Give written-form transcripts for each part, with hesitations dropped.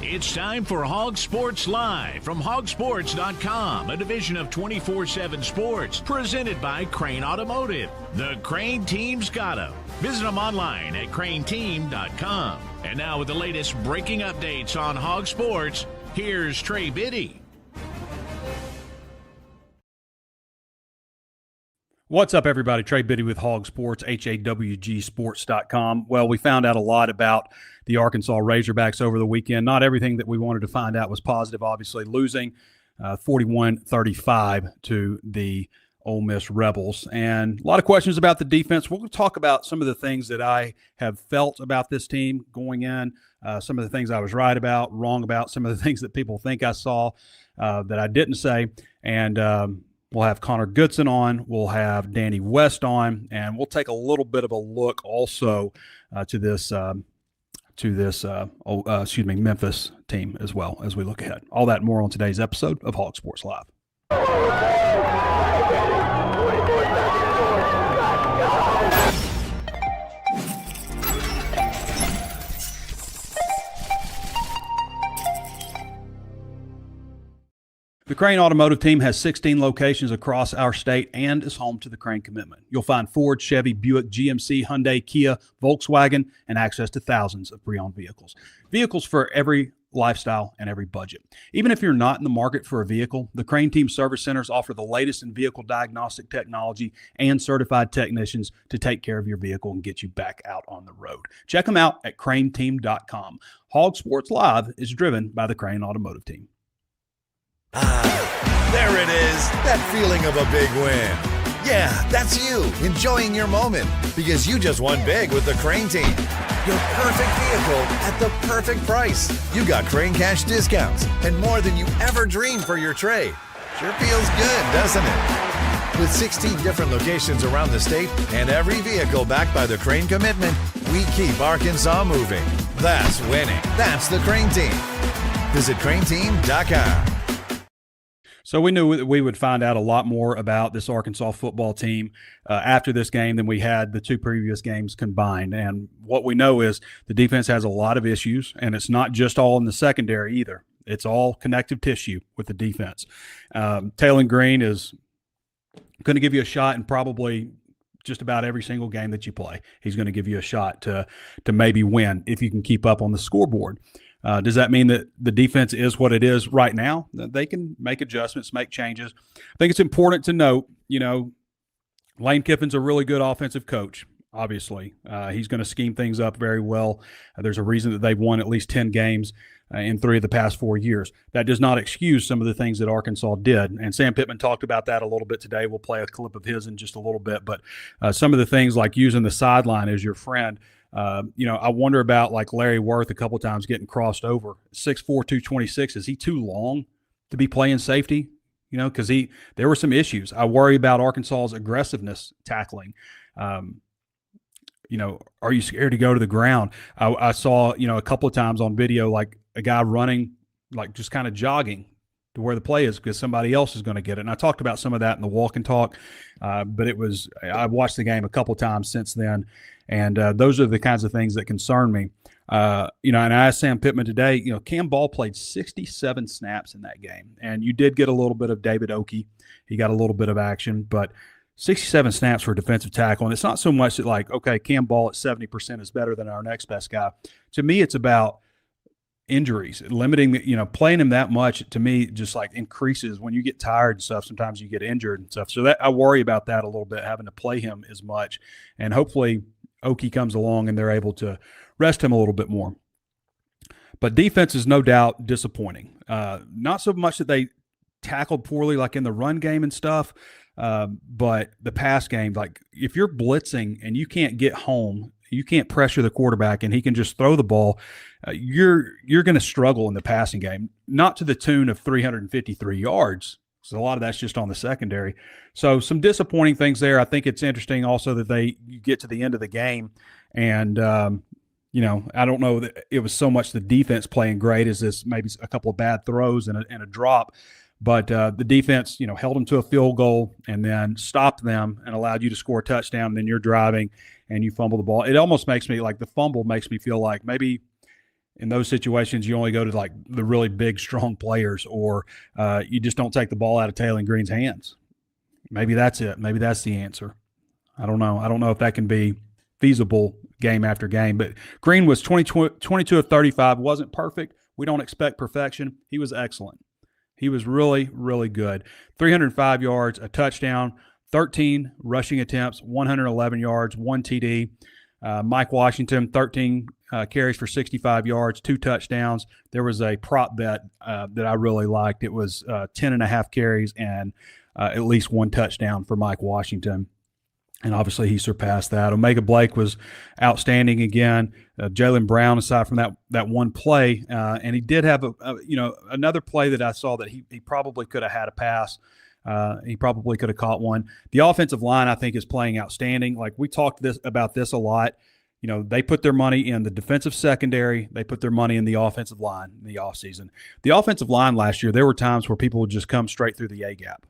It's time for HawgSports Live from HawgSports.com, a division of 24/7 Sports, presented by Crain Automotive. The Crain Team's got 'em. Visit them online at crainteam.com. And now with the latest breaking updates on HawgSports, here's Trey Biddy. What's up, everybody? Trey Biddy with HawgSports, HawgSports.com. Well, we found out a lot about the Arkansas Razorbacks over the weekend. Not everything that we wanted to find out was positive, obviously, losing 41-35 to the Ole Miss Rebels. And a lot of questions about the defense. We're going to talk about some of the things that I have felt about this team going in, some of the things I was right about, wrong about, some of the things that people think I saw that I didn't say. And we'll have Connor Goodson on. We'll have Danny West on, and we'll take a little bit of a look also to this Memphis team as well as we look ahead. All that and more on today's episode of HawgSports Live. The Crain Automotive Team has 16 locations across our state and is home to the Crain Commitment. You'll find Ford, Chevy, Buick, GMC, Hyundai, Kia, Volkswagen, and access to thousands of pre-owned vehicles. Vehicles for every lifestyle and every budget. Even if you're not in the market for a vehicle, the Crain Team Service Centers offer the latest in vehicle diagnostic technology and certified technicians to take care of your vehicle and get you back out on the road. Check them out at crainteam.com. HawgSports Live is driven by the Crain Automotive Team. There it is, that feeling of a big win. Yeah, that's you, enjoying your moment, because you just won big with the Crain Team. Your perfect vehicle at the perfect price. You got Crain Cash discounts and more than you ever dreamed for your trade. Sure feels good, doesn't it? With 16 different locations around the state and every vehicle backed by the Crain Commitment, we keep Arkansas moving. That's winning. That's the Crain Team. Visit crainteam.com. So we knew we would find out a lot more about this Arkansas football team after this game than we had the two previous games combined. And what we know is the defense has a lot of issues, and it's not just all in the secondary either. It's all connective tissue with the defense. Taylon Green is going to give you a shot in probably just about every single game that you play. He's going to give you a shot to maybe win if you can keep up on the scoreboard. Does that mean that the defense is what it is right now? They can make adjustments, make changes. I think it's important to note, Lane Kiffin's a really good offensive coach, obviously. He's going to scheme things up very well. There's a reason that they've won at least 10 games in 3 of the past 4 years. That does not excuse some of the things that Arkansas did. And Sam Pitman talked about that a little bit today. We'll play a clip of his in just a little bit. But some of the things like using the sideline as your friend, I wonder about like Larry Worth a couple of times getting crossed over. 6'4", 226. Is he too long to be playing safety? Because there were some issues. I worry about Arkansas's aggressiveness tackling. Are you scared to go to the ground? I saw, a couple of times on video, like a guy running, like just kind of jogging to where the play is because somebody else is going to get it. And I talked about some of that in the walk and talk, but I've watched the game a couple of times since then. And those are the kinds of things that concern me. And I asked Sam Pitman today, Cam Ball played 67 snaps in that game. And you did get a little bit of David Oki. He got a little bit of action, but 67 snaps for a defensive tackle. And it's not so much that like, okay, Cam Ball at 70% is better than our next best guy. To me, it's about injuries, limiting, playing him that much, to me, just like increases when you get tired and stuff. Sometimes you get injured and stuff. So that I worry about that a little bit, having to play him as much. And hopefully Oki comes along and they're able to rest him a little bit more. But defense is no doubt disappointing. Not so much that they tackled poorly like in the run game and stuff, but the pass game, like if you're blitzing and you can't get home, you can't pressure the quarterback and he can just throw the ball, you're going to struggle in the passing game, not to the tune of 353 yards. So a lot of that's just on the secondary. So some disappointing things there. I think it's interesting also that you get to the end of the game and, I don't know that it was so much the defense playing great as this maybe a couple of bad throws and a drop. But the defense, held them to a field goal and then stopped them and allowed you to score a touchdown. And then you're driving and you fumble the ball. It almost makes me like the fumble makes me feel like maybe In those situations, you only go to like the really big, strong players, or you just don't take the ball out of Taylor Green's hands. Maybe that's it. Maybe that's the answer. I don't know. I don't know if that can be feasible game after game. But Green was 22 of 35. Wasn't perfect. We don't expect perfection. He was excellent. He was really, really good. 305 yards, a touchdown, 13 rushing attempts, 111 yards, 1 TD. Mike Washington, 13 carries for 65 yards, 2 touchdowns. There was a prop bet that I really liked. It was 10.5 carries and at least 1 touchdown for Mike Washington. And obviously he surpassed that. Omega Blake was outstanding again. Jaylen Brown, aside from that one play, and he did have another play that I saw that he probably could have had a pass. He probably could have caught one. The offensive line, I think, is playing outstanding. Like we talked about this a lot. You know, they put their money in the defensive secondary. They put their money in the offensive line in the offseason. The offensive line last year, there were times where people would just come straight through the A-gap.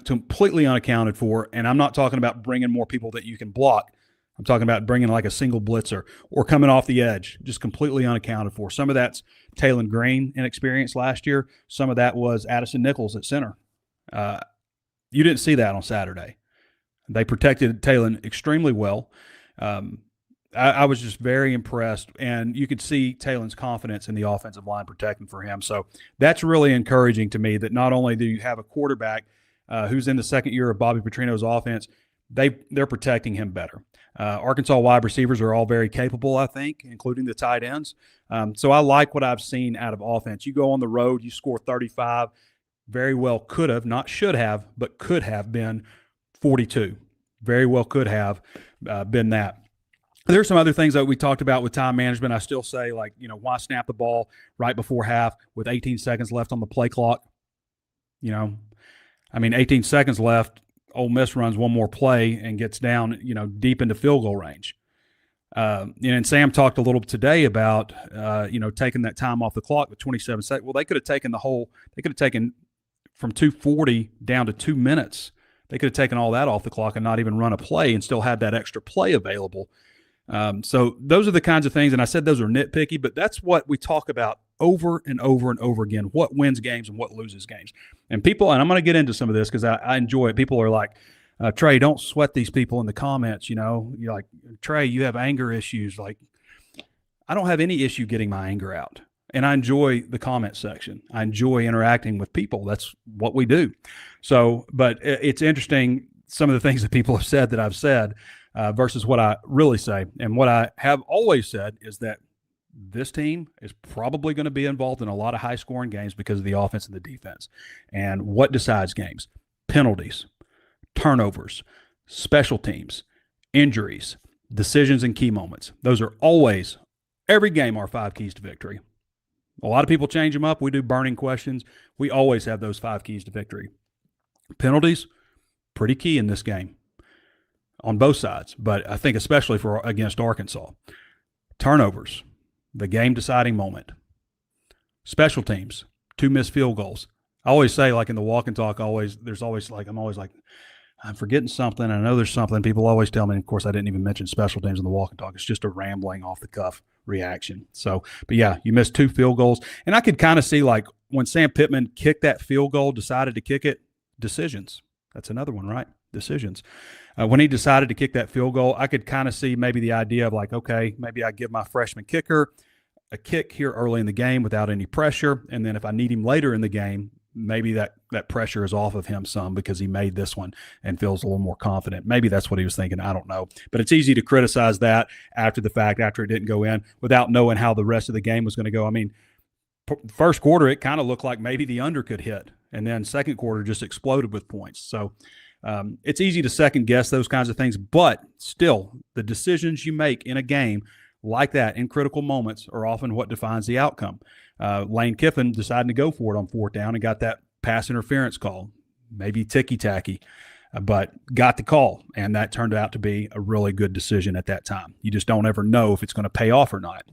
Completely unaccounted for, and I'm not talking about bringing more people that you can block. I'm talking about bringing like a single blitzer or coming off the edge, just completely unaccounted for. Some of that's Taylor Green inexperience last year. Some of that was Addison Nichols at center. You didn't see that on Saturday. They protected Taylor extremely well. I was just very impressed, and you could see Taylor's confidence in the offensive line protecting for him. So that's really encouraging to me that not only do you have a quarterback who's in the second year of Bobby Petrino's offense, they're protecting him better. Arkansas wide receivers are all very capable, I think, including the tight ends. So I like what I've seen out of offense. You go on the road, you score 35, very well could have, not should have, but could have been 42. Very well could have been that. There's some other things that we talked about with time management. I still say, like, why snap the ball right before half with 18 seconds left on the play clock? 18 seconds left, Ole Miss runs one more play and gets down, deep into field goal range. And Sam talked a little today about, taking that time off the clock with 27 seconds. Well, they could have taken from 2:40 down to 2 minutes. They could have taken all that off the clock and not even run a play and still had that extra play available. So those are the kinds of things, and I said those are nitpicky, but that's what we talk about over and over and over again, what wins games and what loses games. And I'm going to get into some of this because I enjoy it. People are like, Trey, don't sweat these people in the comments. You're like, Trey, you have anger issues. Like, I don't have any issue getting my anger out. And I enjoy the comment section. I enjoy interacting with people. That's what we do. So, but it's interesting, some of the things that people have said that I've said versus what I really say. And what I have always said is that this team is probably going to be involved in a lot of high-scoring games because of the offense and the defense. And what decides games? Penalties, turnovers, special teams, injuries, decisions in key moments. Those are always, every game, our 5 keys to victory. A lot of people change them up. We do burning questions. We always have those 5 keys to victory. Penalties, pretty key in this game on both sides, but I think especially against Arkansas. Turnovers, the game-deciding moment. Special teams, 2 missed field goals. I always say, like in the walk and talk, I'm always like, I'm forgetting something. I know there's something. People always tell me, of course, I didn't even mention special teams in the walk and talk. It's just a rambling off-the-cuff reaction. So, but yeah, you missed 2 field goals. And I could kind of see, like, when Sam Pitman kicked that field goal, decided to kick it, decisions. That's another one, right? Decisions. When he decided to kick that field goal, I could kind of see maybe the idea of like, okay, maybe I give my freshman kicker a kick here early in the game without any pressure. And then if I need him later in the game, maybe that pressure is off of him some because he made this one and feels a little more confident. Maybe that's what he was thinking. I don't know. But it's easy to criticize that after the fact, after it didn't go in, without knowing how the rest of the game was going to go. I mean, first quarter, it kind of looked like maybe the under could hit. And then second quarter just exploded with points. So it's easy to second guess those kinds of things. But still, the decisions you make in a game like that in critical moments are often what defines the outcome. Lane Kiffin decided to go for it on 4th down and got that pass interference call. Maybe ticky-tacky, but got the call, and that turned out to be a really good decision at that time. You just don't ever know if it's going to pay off or not.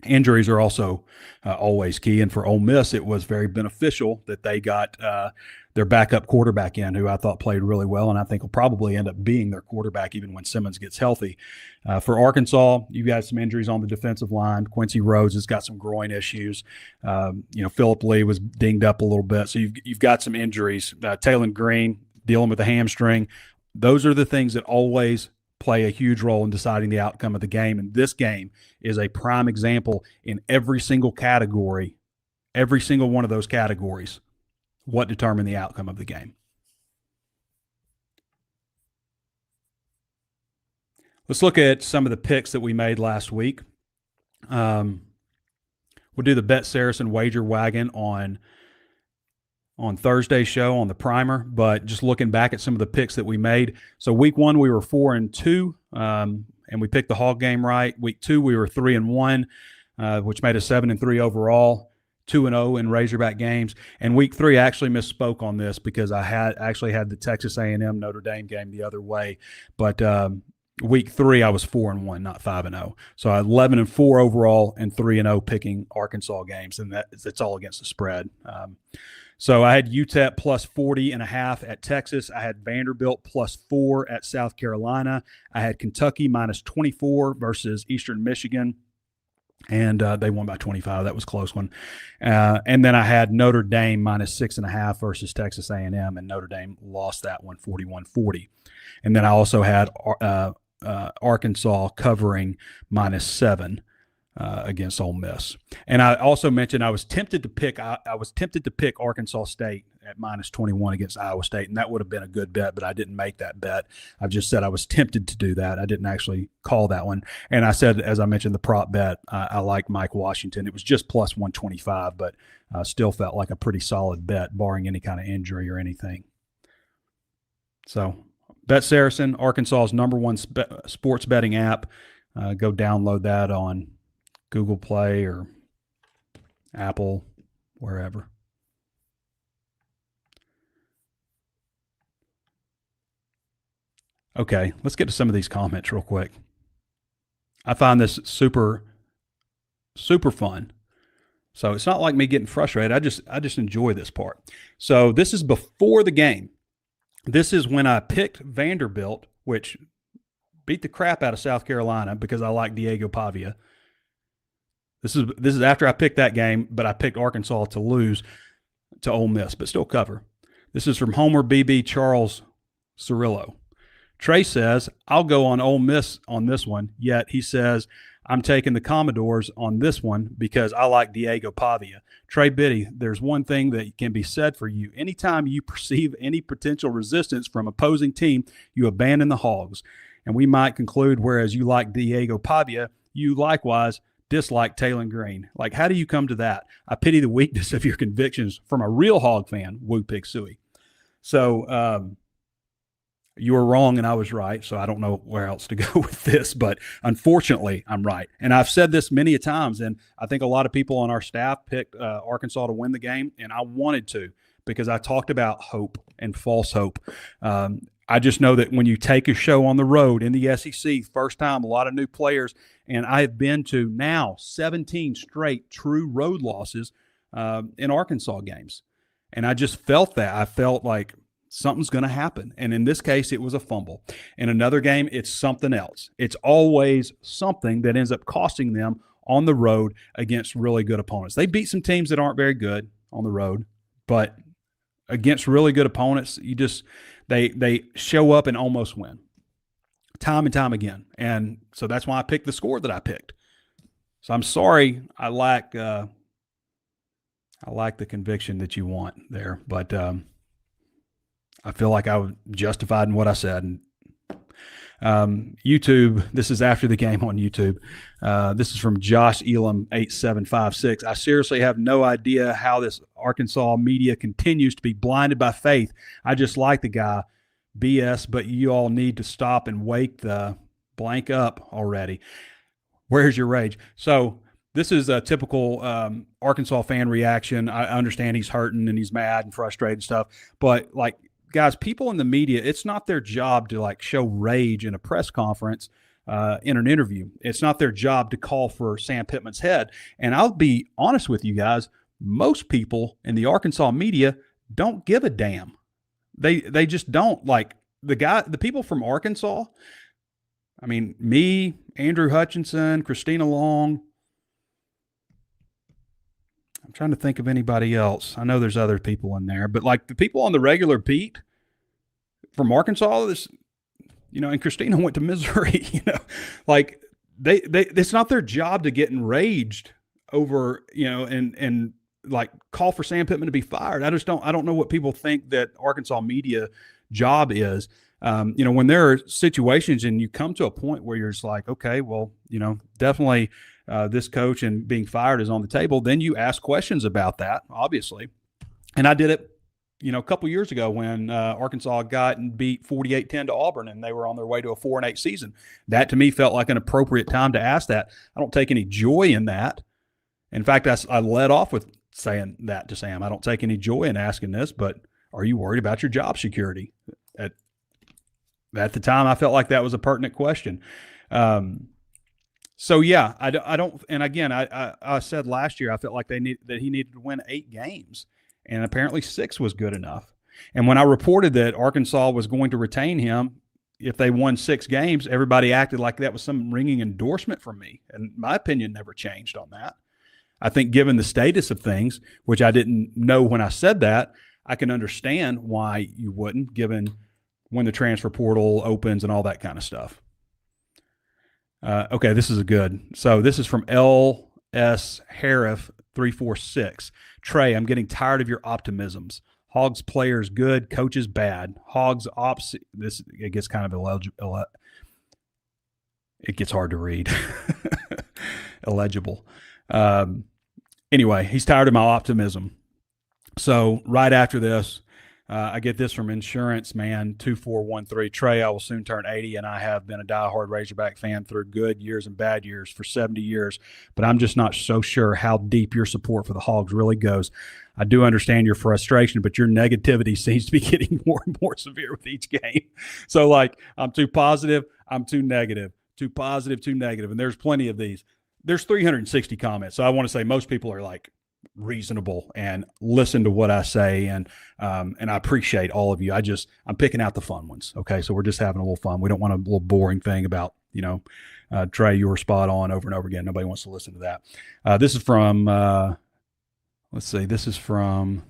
Injuries are also always key, and for Ole Miss, it was very beneficial that they got their backup quarterback in, who I thought played really well, and I think will probably end up being their quarterback even when Simmons gets healthy. For Arkansas, you got some injuries on the defensive line. Quincy Rhodes has got some groin issues. Phillip Lee was dinged up a little bit, so you've got some injuries. Taylor Green dealing with a hamstring. Those are the things that always play a huge role in deciding the outcome of the game, and this game is a prime example in every single category, every single one of those categories, what determined the outcome of the game. Let's look at some of the picks that we made last week. We'll do the Bet Saracen Wager Wagon on Thursday's show on the primer, but just looking back at some of the picks that we made. So week 1, we were 4-2, and we picked the Hog game right. Week 2, we were 3-1, which made us 7-3 overall. 2-0 in Razorback games. And week 3, I actually misspoke on this because I had the Texas A&M Notre Dame game the other way. But week 3, I was 4-1, not 5-0. So I 11-4 overall and 3-0 picking Arkansas games, and that's all against the spread. So I had UTEP plus 40.5 at Texas. I had Vanderbilt plus 4 at South Carolina. I had Kentucky minus 24 versus Eastern Michigan. And they won by 25. That was a close one. And then I had Notre Dame minus 6.5 versus Texas A&M, and Notre Dame lost that one 41-40. And then I also had Arkansas covering minus 7 against Ole Miss. And I also mentioned I was tempted to pick Arkansas State at minus 21 against Iowa State, and that would have been a good bet, but I didn't make that bet. I just said I was tempted to do that. I didn't actually call that one. And I said, as I mentioned, the prop bet, I like Mike Washington. It was just plus 125, but still felt like a pretty solid bet, barring any kind of injury or anything. So Bet Saracen, Arkansas's #1 sports betting app. Go download that on Google Play or Apple, wherever. Okay, let's get to some of these comments real quick. I find this super, super fun. So it's not like me getting frustrated. I just enjoy this part. So this is before the game. This is when I picked Vanderbilt, which beat the crap out of South Carolina because I like Diego Pavia. This is after I picked that game, but I picked Arkansas to lose to Ole Miss, but still cover. This is from Homer BB Charles Cirillo. Trey says, I'll go on Ole Miss on this one, yet he says, I'm taking the Commodores on this one because I like Diego Pavia. Trey Biddy, there's one thing that can be said for you. Anytime you perceive any potential resistance from opposing team, you abandon the Hogs. And we might conclude, whereas you like Diego Pavia, you likewise dislike Taylor Green. Like, how do you come to that? I pity the weakness of your convictions from a real Hog fan, Woo Pig Suey. So, you were wrong and I was right, so I don't know where else to go with this, but unfortunately, I'm right. And I've said this many a times, and I think a lot of people on our staff picked Arkansas to win the game, and I wanted to because I talked about hope and false hope. I just know that when you take a show on the road in the SEC, first time, a lot of new players, and I have been to now 17 straight true road losses in Arkansas games. And I just felt that. I felt like something's going to happen. And in this case, it was a fumble. In another game, it's something else. It's always something that ends up costing them on the road against really good opponents. They beat some teams that aren't very good on the road, but against really good opponents, they show up and almost win time and time again. And so that's why I picked the score that I picked. So I'm sorry I lack the conviction that you want there, but I feel like I was justified in what I said. And YouTube, this is after the game on YouTube. This is from Josh Elam 8756. I seriously have no idea how this Arkansas media continues to be blinded by faith. I just like the guy. BS, but you all need to stop and wake the blank up already. Where's your rage? So this is a typical Arkansas fan reaction. I understand he's hurting and he's mad and frustrated and stuff, but like, guys, people in the media, it's not their job to like show rage in a press conference, in an interview. It's not their job to call for Sam Pittman's head. And I'll be honest with you guys, most people in the Arkansas media don't give a damn. They just don't. Like the people from Arkansas, I mean, me, Andrew Hutchinson, Christina Long. I'm trying to think of anybody else. I know there's other people in there, but like the people on the regular beat from Arkansas, and Christina went to Missouri, like they it's not their job to get enraged over, and like call for Sam Pitman to be fired. I don't know what people think that Arkansas media job is. When there are situations and you come to a point where you're just like, okay, well, definitely this coach and being fired is on the table, then you ask questions about that, obviously. And I did it, a couple years ago when Arkansas got and beat 48-10 to Auburn, and they were on their way to a 4-8 season. That to me felt like an appropriate time to ask that. I don't take any joy in that. In fact, I led off with saying that to Sam. I don't take any joy in asking this, but are you worried about your job security? At the time, I felt like that was a pertinent question. So yeah, I don't. And again, I said last year I felt like that he needed to win 8 games, and apparently 6 was good enough. And when I reported that Arkansas was going to retain him if they won 6 games, everybody acted like that was some ringing endorsement from me, and my opinion never changed on that. I think given the status of things, which I didn't know when I said that, I can understand why you wouldn't, given when the transfer portal opens and all that kind of stuff. Okay, this is a good. So this is from L.S. Harif 346. Trey, I'm getting tired of your optimisms. Hogs players good, coaches bad. Hogs ops. It gets kind of illegible. It gets hard to read. Illegible. Anyway, he's tired of my optimism. So right after this, I get this from Insurance Man 2413. Trey, I will soon turn 80, and I have been a diehard Razorback fan through good years and bad years for 70 years, but I'm just not so sure how deep your support for the Hogs really goes. I do understand your frustration, but your negativity seems to be getting more and more severe with each game. So, like, I'm too positive, I'm too negative, too positive, too negative, and there's plenty of these. There's 360 comments, so I want to say most people are, like, reasonable and listen to what I say, and I appreciate all of you. I'm picking out the fun ones. Okay, so we're just having a little fun. We don't want a little boring thing about Trey, you were spot on over and over again. Nobody wants to listen to that. This is from This is from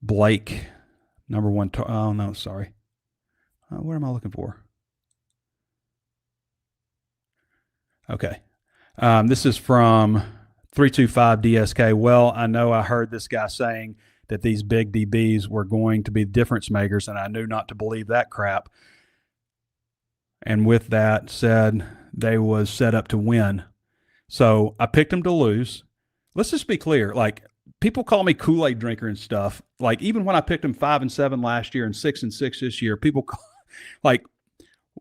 Blake, number one. Oh no, sorry. What am I looking for? Okay, this is from 325 DSK. Well, I know I heard this guy saying that these big DBs were going to be difference makers, and I knew not to believe that crap. And with that said, they was set up to win. So I picked them to lose. Let's just be clear. Like, people call me Kool-Aid drinker and stuff. Like, even when I picked them 5-7 last year and 6-6 this year, people call, like,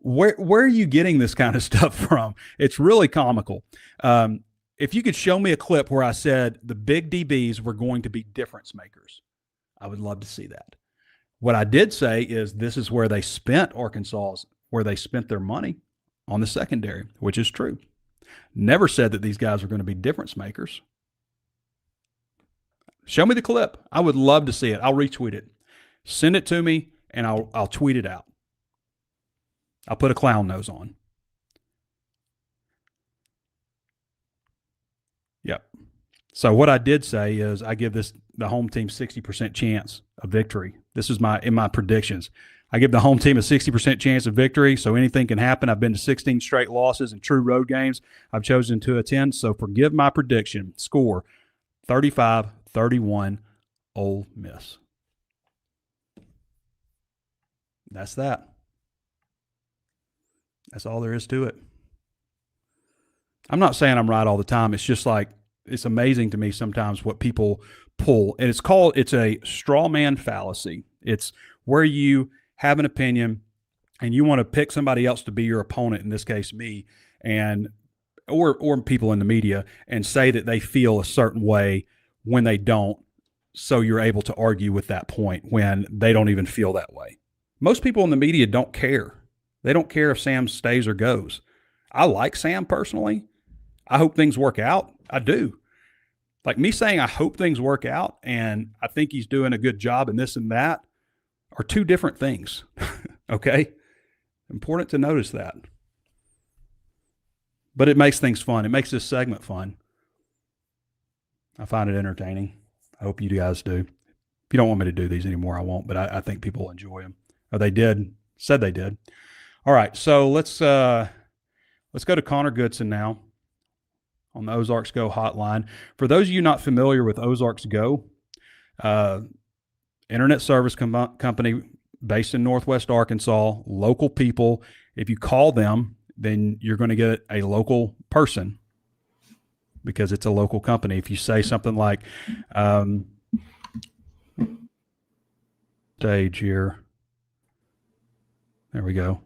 where are you getting this kind of stuff from? It's really comical. If you could show me a clip where I said the big DBs were going to be difference makers, I would love to see that. What I did say is this is where they spent where they spent their money on the secondary, which is true. Never said that these guys were going to be difference makers. Show me the clip. I would love to see it. I'll retweet it. Send it to me, and I'll tweet it out. I'll put a clown nose on. Yep. So what I did say is I give the home team 60% chance of victory. This is in my predictions. I give the home team a 60% chance of victory, so anything can happen. I've been to 16 straight losses in true road games. I've chosen to attend, so forgive my prediction. Score 35-31 Ole Miss. That's that. That's all there is to it. I'm not saying I'm right all the time. It's just like, it's amazing to me sometimes what people pull. And it's a straw man fallacy. It's where you have an opinion and you want to pick somebody else to be your opponent, in this case me, or people in the media, and say that they feel a certain way when they don't, so you're able to argue with that point when they don't even feel that way. Most people in the media don't care. They don't care if Sam stays or goes. I like Sam personally. I hope things work out. I do. Like me saying I hope things work out and I think he's doing a good job and this and that are two different things. Okay? Important to notice that. But it makes things fun. It makes this segment fun. I find it entertaining. I hope you guys do. If you don't want me to do these anymore, I won't, but I think people enjoy them. Or they said they did. All right, so let's go to Connor Goodson now on the Ozarks Go hotline. For those of you not familiar with Ozarks Go, internet service company based in Northwest Arkansas, local people. If you call them, then you're going to get a local person because it's a local company. If you say something like, stage here, there we go.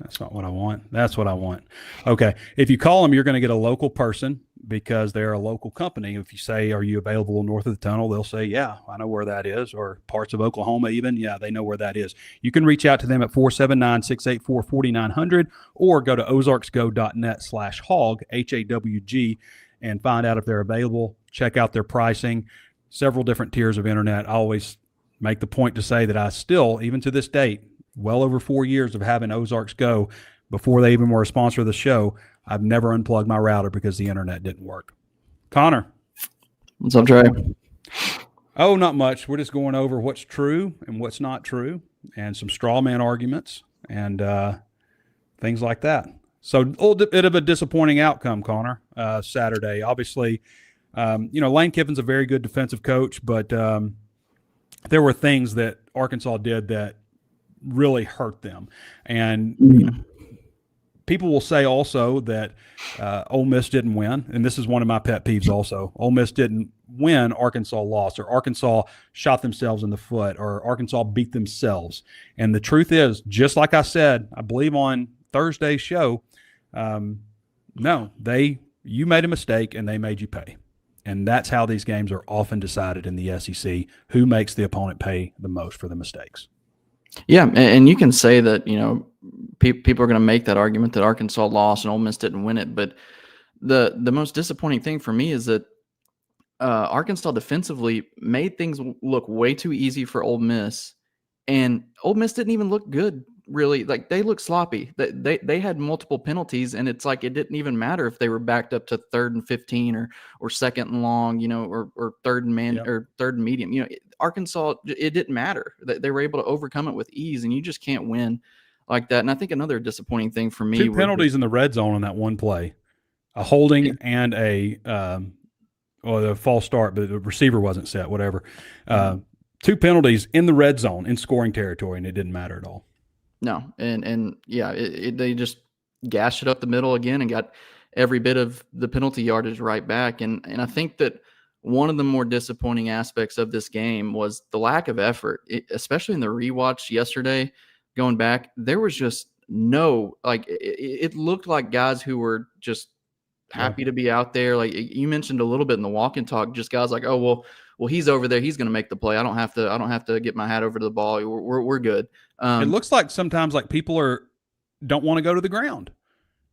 That's not what I want. That's what I want. Okay. If you call them, you're going to get a local person because they're a local company. If you say, are you available north of the tunnel? They'll say, yeah, I know where that is. Or parts of Oklahoma even. Yeah, they know where that is. You can reach out to them at 479-684-4900 or go to ozarksgo.net/hawg, HAWG, and find out if they're available. Check out their pricing. Several different tiers of internet. I always make the point to say that I still, even to this date, well over 4 years of having Ozarks Go, before they even were a sponsor of the show, I've never unplugged my router because the internet didn't work. Connor. What's up, Trey? Oh, not much. We're just going over what's true and what's not true and some straw man arguments and things like that. So a little bit of a disappointing outcome, Connor, Saturday. Obviously, Lane Kiffin's a very good defensive coach, but there were things that Arkansas did that really hurt them. And people will say also that Ole Miss didn't win, and this is one of my pet peeves also. Ole Miss didn't win, Arkansas lost, or Arkansas shot themselves in the foot, or Arkansas beat themselves. And the truth is, just like I said, I believe on Thursday's show, you made a mistake and they made you pay. And that's how these games are often decided in the SEC, who makes the opponent pay the most for the mistakes. Yeah, and you can say that, people are going to make that argument that Arkansas lost and Ole Miss didn't win it. But the most disappointing thing for me is that Arkansas defensively made things look way too easy for Ole Miss. And Ole Miss didn't even look good, really. Like, they looked sloppy. They had multiple penalties, and it's like it didn't even matter if they were backed up to 3rd and 15 or 2nd and long, or 3rd and man, or 3rd and medium. Arkansas, it didn't matter. They were able to overcome it with ease, and you just can't win like that. And I think another disappointing thing for me, 2 penalties in the red zone on that one play, a holding and a false start, but the receiver wasn't set, whatever. 2 penalties in the red zone in scoring territory, and it didn't matter at all. No, and they just gashed it up the middle again and got every bit of the penalty yardage right back. And I think that one of the more disappointing aspects of this game was the lack of effort, especially in the rewatch yesterday. Going back, there was just it looked like guys who were just happy to be out there. Like you mentioned a little bit in the walk and talk, just guys like, oh, well, he's over there. He's going to make the play. I don't have to get my hat over to the ball. We're good. It looks like sometimes like people don't want to go to the ground.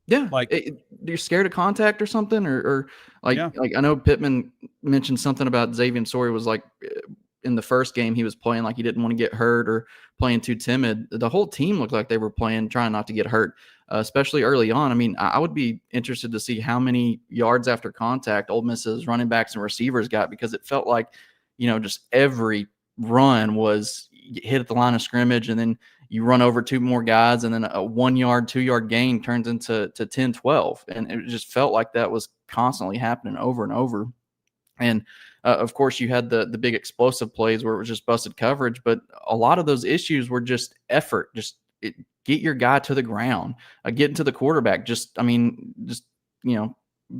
Yeah, like you're scared of contact or something, or like I know Pitman mentioned something about Xavier Sawyer was like in the first game he was playing like he didn't want to get hurt or playing too timid. The whole team looked like they were playing trying not to get hurt, especially early on. I mean, I would be interested to see how many yards after contact Ole Miss's running backs and receivers got, because it felt like just every run was hit at the line of scrimmage, and then you run over 2 more guys, and then a 1 yard, 2 yard gain turns into 10, 12. And it just felt like that was constantly happening over and over. And of course you had the big explosive plays where it was just busted coverage, but a lot of those issues were just effort. Get your guy to the ground, get into the quarterback.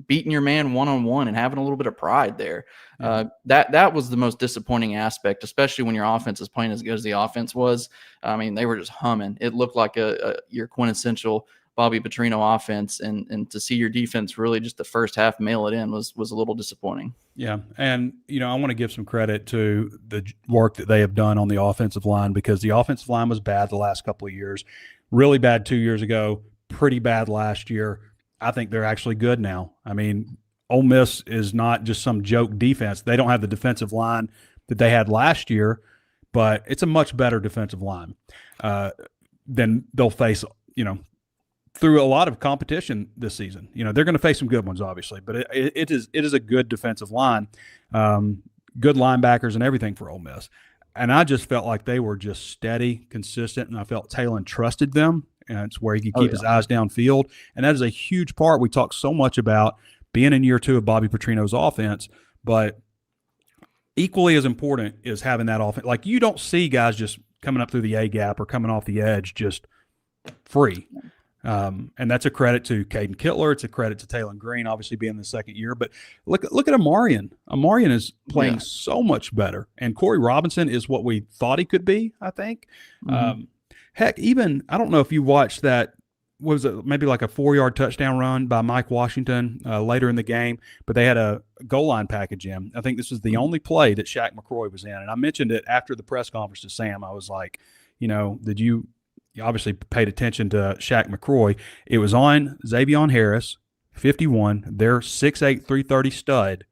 Beating your man one-on-one and having a little bit of pride there. That was the most disappointing aspect, especially when your offense is playing as good as the offense was. I mean, they were just humming. It looked like your quintessential Bobby Petrino offense, and to see your defense really just the first half mail it in was a little disappointing. Yeah, and I want to give some credit to the work that they have done on the offensive line, because the offensive line was bad the last couple of years, really bad 2 years ago, pretty bad last year. I think they're actually good now. I mean, Ole Miss is not just some joke defense. They don't have the defensive line that they had last year, but it's a much better defensive line than they'll face, through a lot of competition this season. They're going to face some good ones, obviously, but it is a good defensive line, good linebackers and everything for Ole Miss. And I just felt like they were just steady, consistent, and I felt Talon trusted them, and it's where he could keep his eyes downfield. And that is a huge part. We talk so much about being in year 2 of Bobby Petrino's offense, but equally as important is having that offense. Like, you don't see guys just coming up through the A gap or coming off the edge just free. And that's a credit to Caden Kittler. It's a credit to Talon Green, obviously being the second year. But look at Amarian. Amarian is playing so much better. And Corey Robinson is what we thought he could be, I think. Heck, even I don't know if you watched that. Was it maybe like a 4-yard touchdown run by Mike Washington later in the game, but they had a goal line package in. I think this was the only play that Shaq McCroy was in. And I mentioned it after the press conference to Sam. I was like, did you obviously paid attention to Shaq McCroy. It was on Xavion Harris, 51, their 6'8", 330 stud,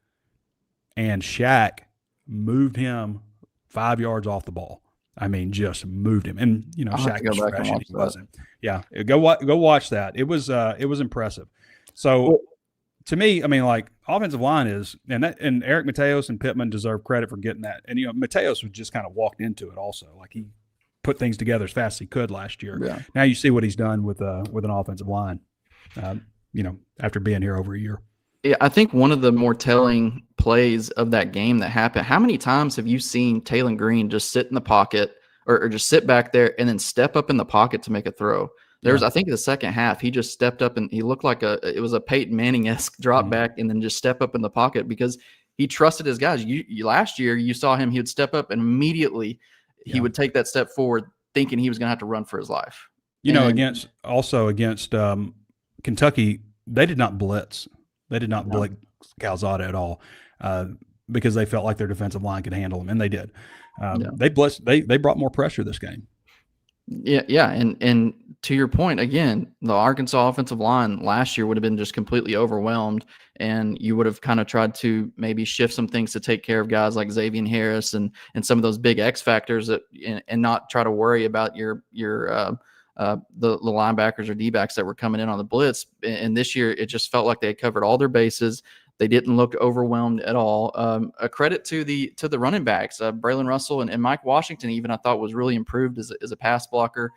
and Shaq moved him 5 yards off the ball. I mean, just moved him. And, Shaq was fresh and he wasn't. Yeah, go watch that. It was impressive. So, to me, I mean, like, offensive line is – and Eric Mateos and Pitman deserve credit for getting that. And, Mateos was just kind of walked into it also. Like, he put things together as fast as he could last year. Yeah. Now you see what he's done with an offensive line, after being here over a year. Yeah, I think one of the more telling plays of that game that happened, how many times have you seen Talon Green just sit in the pocket or just sit back there and then step up in the pocket to make a throw? I think in the second half, he just stepped up and he looked like it was a Peyton Manning-esque drop back and then just step up in the pocket because he trusted his guys. Last year, you saw him, he would step up and immediately he would take that step forward thinking he was going to have to run for his life. Against Kentucky, they did not blitz. They did not blitz Calzada at all because they felt like their defensive line could handle them, and they did. They blitzed. They brought more pressure this game. Yeah, and to your point, again, the Arkansas offensive line last year would have been just completely overwhelmed, and you would have kind of tried to maybe shift some things to take care of guys like Xavier Harris and some of those big X factors and not try to worry about the linebackers or D-backs that were coming in on the blitz. And this year, it just felt like they had covered all their bases. They didn't look overwhelmed at all. A credit to the running backs, Braylon Russell and Mike Washington. Even I thought was really improved as a pass blocker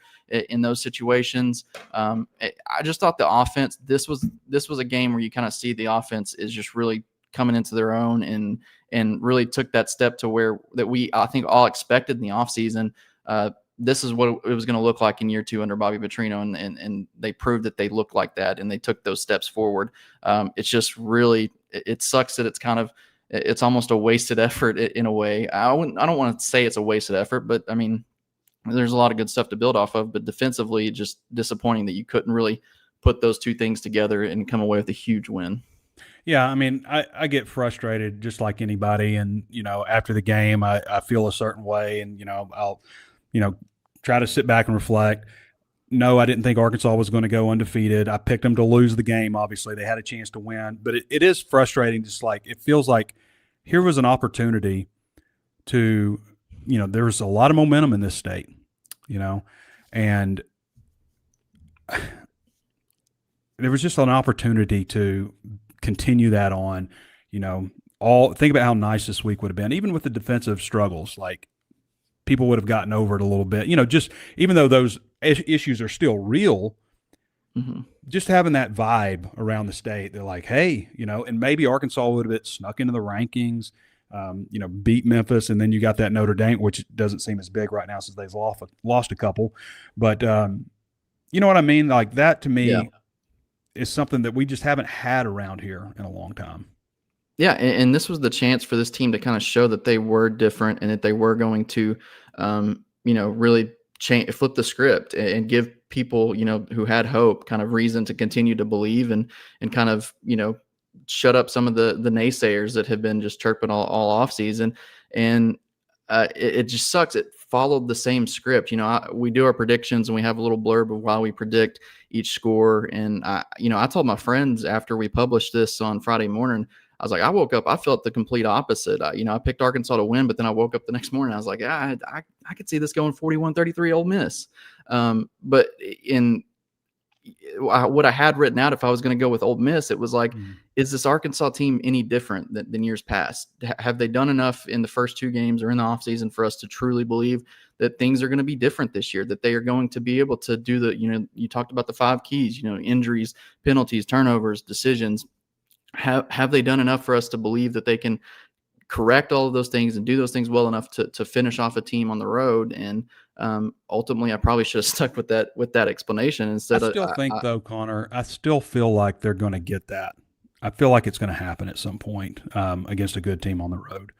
in those situations. I just thought the offense. This was a game where you kind of see the offense is just really coming into their own and really took that step to where that I think all expected in the offseason. This is what it was going to look like in year 2 under Bobby Petrino, and they proved that they looked like that, and they took those steps forward. It's just really it sucks that it's almost a wasted effort in a way. I don't want to say it's a wasted effort, but I mean, there's a lot of good stuff to build off of. But defensively, just disappointing that you couldn't really put those two things together and come away with a huge win. Yeah, I mean, I get frustrated just like anybody, and after the game, I feel a certain way, and I'll try to sit back and reflect. No, I didn't think Arkansas was going to go undefeated. I picked them to lose the game. Obviously, they had a chance to win, but it is frustrating. Just like it feels like here was an opportunity to, there's a lot of momentum in this state, and there was just an opportunity to continue that on, think about how nice this week would have been, even with the defensive struggles, like, people would have gotten over it a little bit, just even though those issues are still real, just having that vibe around the state. They're like, hey, and maybe Arkansas would have been snuck into the rankings, beat Memphis. And then you got that Notre Dame, which doesn't seem as big right now since they've lost a couple. But you know what I mean? Like that to me is something that we just haven't had around here in a long time. Yeah, and this was the chance for this team to kind of show that they were different and that they were going to, really flip the script and give people, who had hope, kind of reason to continue to believe and kind of, shut up some of the naysayers that have been just chirping all off season. And it just sucks. It followed the same script. We do our predictions and we have a little blurb of why we predict each score. And I told my friends after we published this on Friday morning, I was like, I woke up, I felt the complete opposite. I picked Arkansas to win, but then I woke up the next morning. I was like, I could see this going 41-33 Ole Miss. But what I had written out, if I was going to go with Ole Miss, it was like, is this Arkansas team any different than years past? Have they done enough in the first 2 games or in the offseason for us to truly believe that things are going to be different this year, that they are going to be able to do you talked about the 5 keys, injuries, penalties, turnovers, decisions. Have they done enough for us to believe that they can correct all of those things and do those things well enough to finish off a team on the road? And ultimately, I probably should have stuck with that explanation instead. I still think, though, Connor, I still feel like they're going to get that. I feel like it's going to happen at some point against a good team on the road,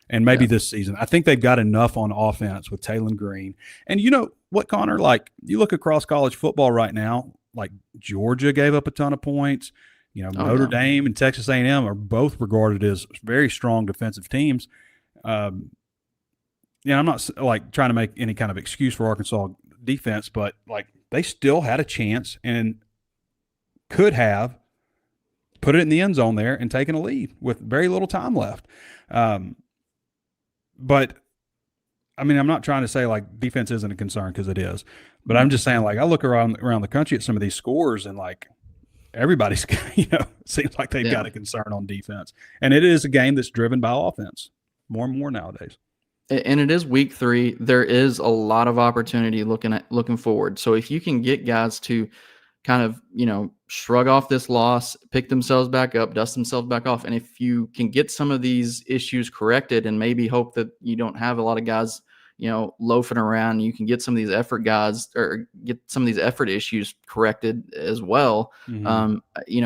and maybe this season. I think they've got enough on offense with Taylon Green. And you know what, Connor? Like, you look across college football right now. Like, Georgia gave up a ton of points. Notre Dame and Texas A&M are both regarded as very strong defensive teams. I'm not like trying to make any kind of excuse for Arkansas defense, but like they still had a chance and could have put it in the end zone there and taken a lead with very little time left. But I mean, I'm not trying to say like defense isn't a concern, because it is, but I'm just saying, like, I look around the country at some of these scores and like everybody's, seems like they've got a concern on defense, and it is a game that's driven by offense more and more nowadays. And it is week 3. There is a lot of opportunity looking forward. So if you can get guys to kind of, shrug off this loss, pick themselves back up, dust themselves back off, and if you can get some of these issues corrected and maybe hope that you don't have a lot of guys, loafing around, you can get some of these effort guys or get some of these effort issues corrected as well. Mm-hmm.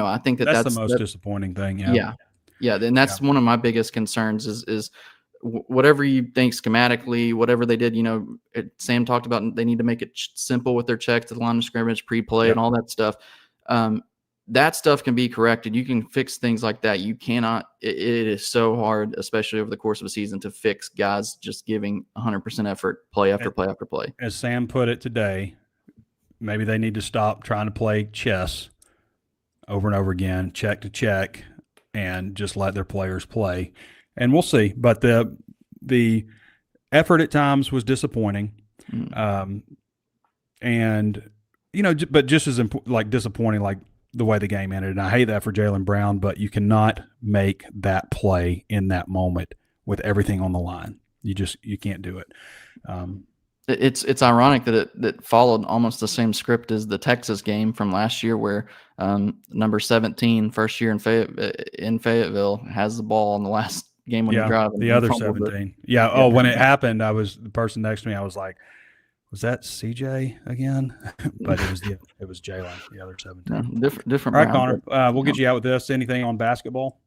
I think that's the most disappointing thing. Yeah. And that's one of my biggest concerns is whatever you think schematically, whatever they did, Sam talked about, they need to make it simple with their checks to the line of scrimmage, pre-play, and all that stuff. That stuff can be corrected. You can fix things like that. You cannot, it is so hard, especially over the course of a season, to fix guys just giving 100% effort, play after play after play. As Sam put it today, maybe they need to stop trying to play chess over and over again, check to check, and just let their players play. And we'll see. But the effort at times was disappointing. And, but just as disappointing, like the way the game ended. And I hate that for Jaylen Brown, but you cannot make that play in that moment with everything on the line. You can't do it. It's ironic that it followed almost the same script as the Texas game from last year, where number 17, first year in Fayetteville, has the ball in the last game when you drive. The other 17. Yeah. Oh, when it happened, the person next to me, I was like, was that CJ again? But it was Jaylen, the other 17. No, different. All right, Connor, we'll get you out with this. Anything on basketball?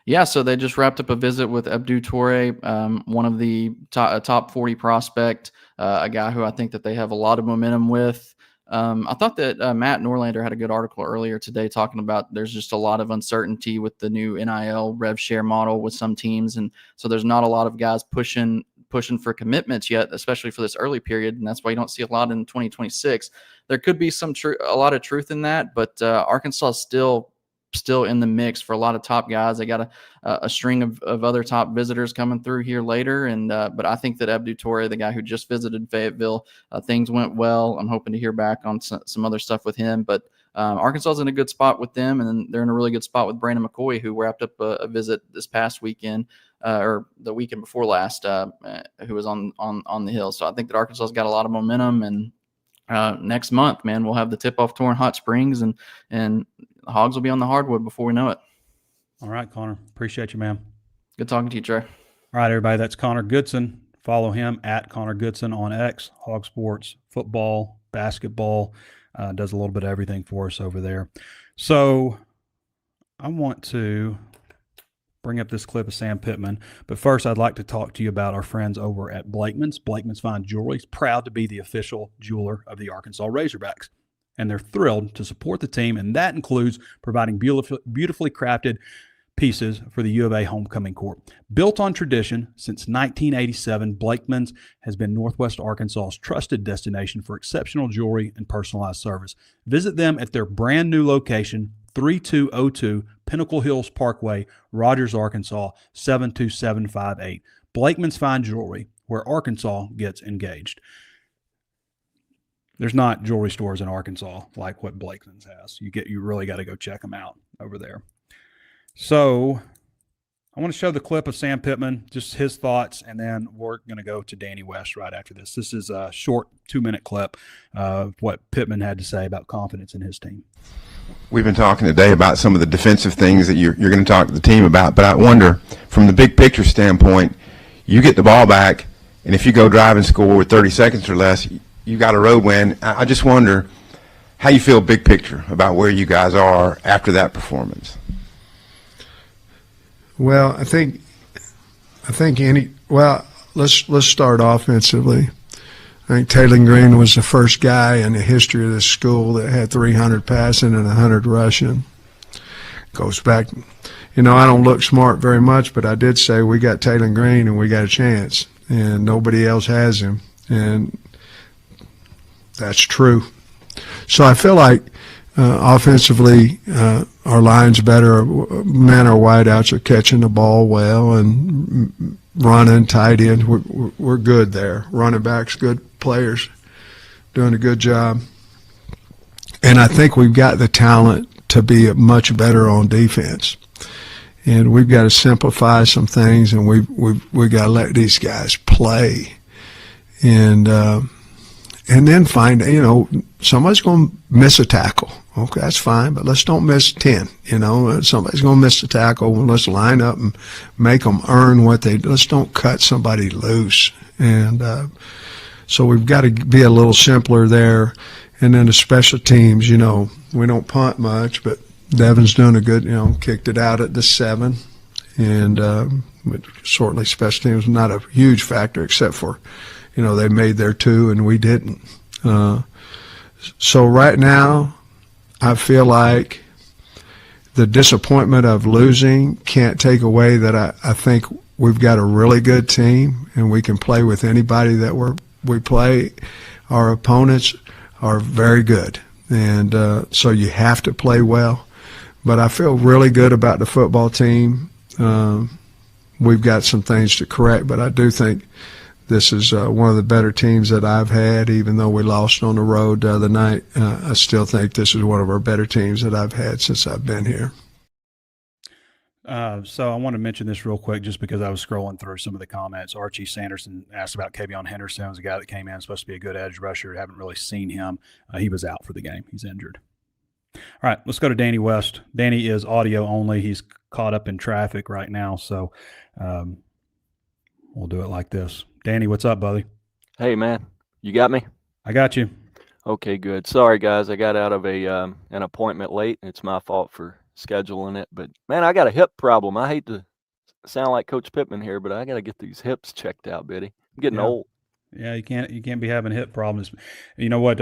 Yeah, so they just wrapped up a visit with Abdou Toure, one of the top 40 prospect, a guy who I think that they have a lot of momentum with. I thought that Matt Norlander had a good article earlier today talking about there's just a lot of uncertainty with the new NIL rev share model with some teams. And so there's not a lot of guys pushing for commitments yet, especially for this early period. And that's why you don't see a lot in 2026. There could be a lot of truth in that, but Arkansas is still in the mix for a lot of top guys. They got a string of other top visitors coming through here later. And but I think that Abdou Toure, the guy who just visited Fayetteville, things went well. I'm hoping to hear back on some other stuff with him. But Arkansas is in a good spot with them, and then they're in a really good spot with Brandon McCoy, who wrapped up a visit this past weekend or the weekend before last, who was on the Hill. So I think that Arkansas's got a lot of momentum, and next month, man, we'll have the tip-off tour in Hot Springs, and the Hogs will be on the hardwood before we know it. All right, Connor. Appreciate you, man. Good talking to you, Trey. All right, everybody. That's Connor Goodson. Follow him at Connor Goodson on X, HawgSports, football, basketball. Does a little bit of everything for us over there. So I want to bring up this clip of Sam Pitman. But first, I'd like to talk to you about our friends over at Blakeman's. Blakeman's Fine Jewelry is proud to be the official jeweler of the Arkansas Razorbacks. And they're thrilled to support the team, and that includes providing beautifully crafted pieces for the U of A homecoming court. Built on tradition since 1987, Blakeman's has been Northwest Arkansas's trusted destination for exceptional jewelry and personalized service. Visit them at their brand new location, 3202 Pinnacle Hills Parkway, Rogers, Arkansas, 72758. Blakeman's Fine Jewelry, where Arkansas gets engaged. There's not jewelry stores in Arkansas like what Blakeman's has. You really got to go check them out over there. So I want to show the clip of Sam Pitman, just his thoughts, and then we're going to go to Danny West right after this. This is a short 2-minute clip of what Pitman had to say about confidence in his team. We've been talking today about some of the defensive things that you're going to talk to the team about, but I wonder, from the big picture standpoint, you get the ball back, and if you go drive and score with 30 seconds or less, you got a road win. I just wonder how you feel big picture about where you guys are after that performance. Well, I think let's start offensively. I think Taylor Green was the first guy in the history of this school that had 300 passing and 100 rushing. Goes back, I don't look smart very much, but I did say we got Taylor Green and we got a chance, and nobody else has him, and that's true. So I feel like offensively, our line's better. Men or wideouts are catching the ball well and running tight ends. We're good there. Running backs, good players, doing a good job. And I think we've got the talent to be much better on defense. And we've got to simplify some things, and we've got to let these guys play. And then find, somebody's going to miss a tackle. Okay, that's fine, but let's don't miss 10. Somebody's going to miss a tackle. Let's line up and make them earn let's don't cut somebody loose. And so we've got to be a little simpler there. And then the special teams, we don't punt much, but Devin's doing a good, kicked it out at the 7. And but certainly special teams not a huge factor except for, they made their 2 and we didn't. So right now, I feel like the disappointment of losing can't take away that I think we've got a really good team and we can play with anybody that we play. Our opponents are very good, and so you have to play well. But I feel really good about the football team. We've got some things to correct, but I do think this is one of the better teams that I've had, even though we lost on the road the other night. I still think this is one of our better teams that I've had since I've been here. So I want to mention this real quick just because I was scrolling through some of the comments. Archie Sanderson asked about Kavion Henderson. It was a guy that came in, supposed to be a good edge rusher. Haven't really seen him. He was out for the game. He's injured. All right, let's go to Danny West. Danny is audio only. He's caught up in traffic right now, so we'll do it like this. Danny, what's up, buddy? Hey, man. You got me? I got you. Okay, good. Sorry, guys. I got out of an appointment late. It's my fault for scheduling it. But, man, I got a hip problem. I hate to sound like Coach Pitman here, but I got to get these hips checked out, Biddy. I'm getting old. Yeah, you can't be having hip problems. You know what?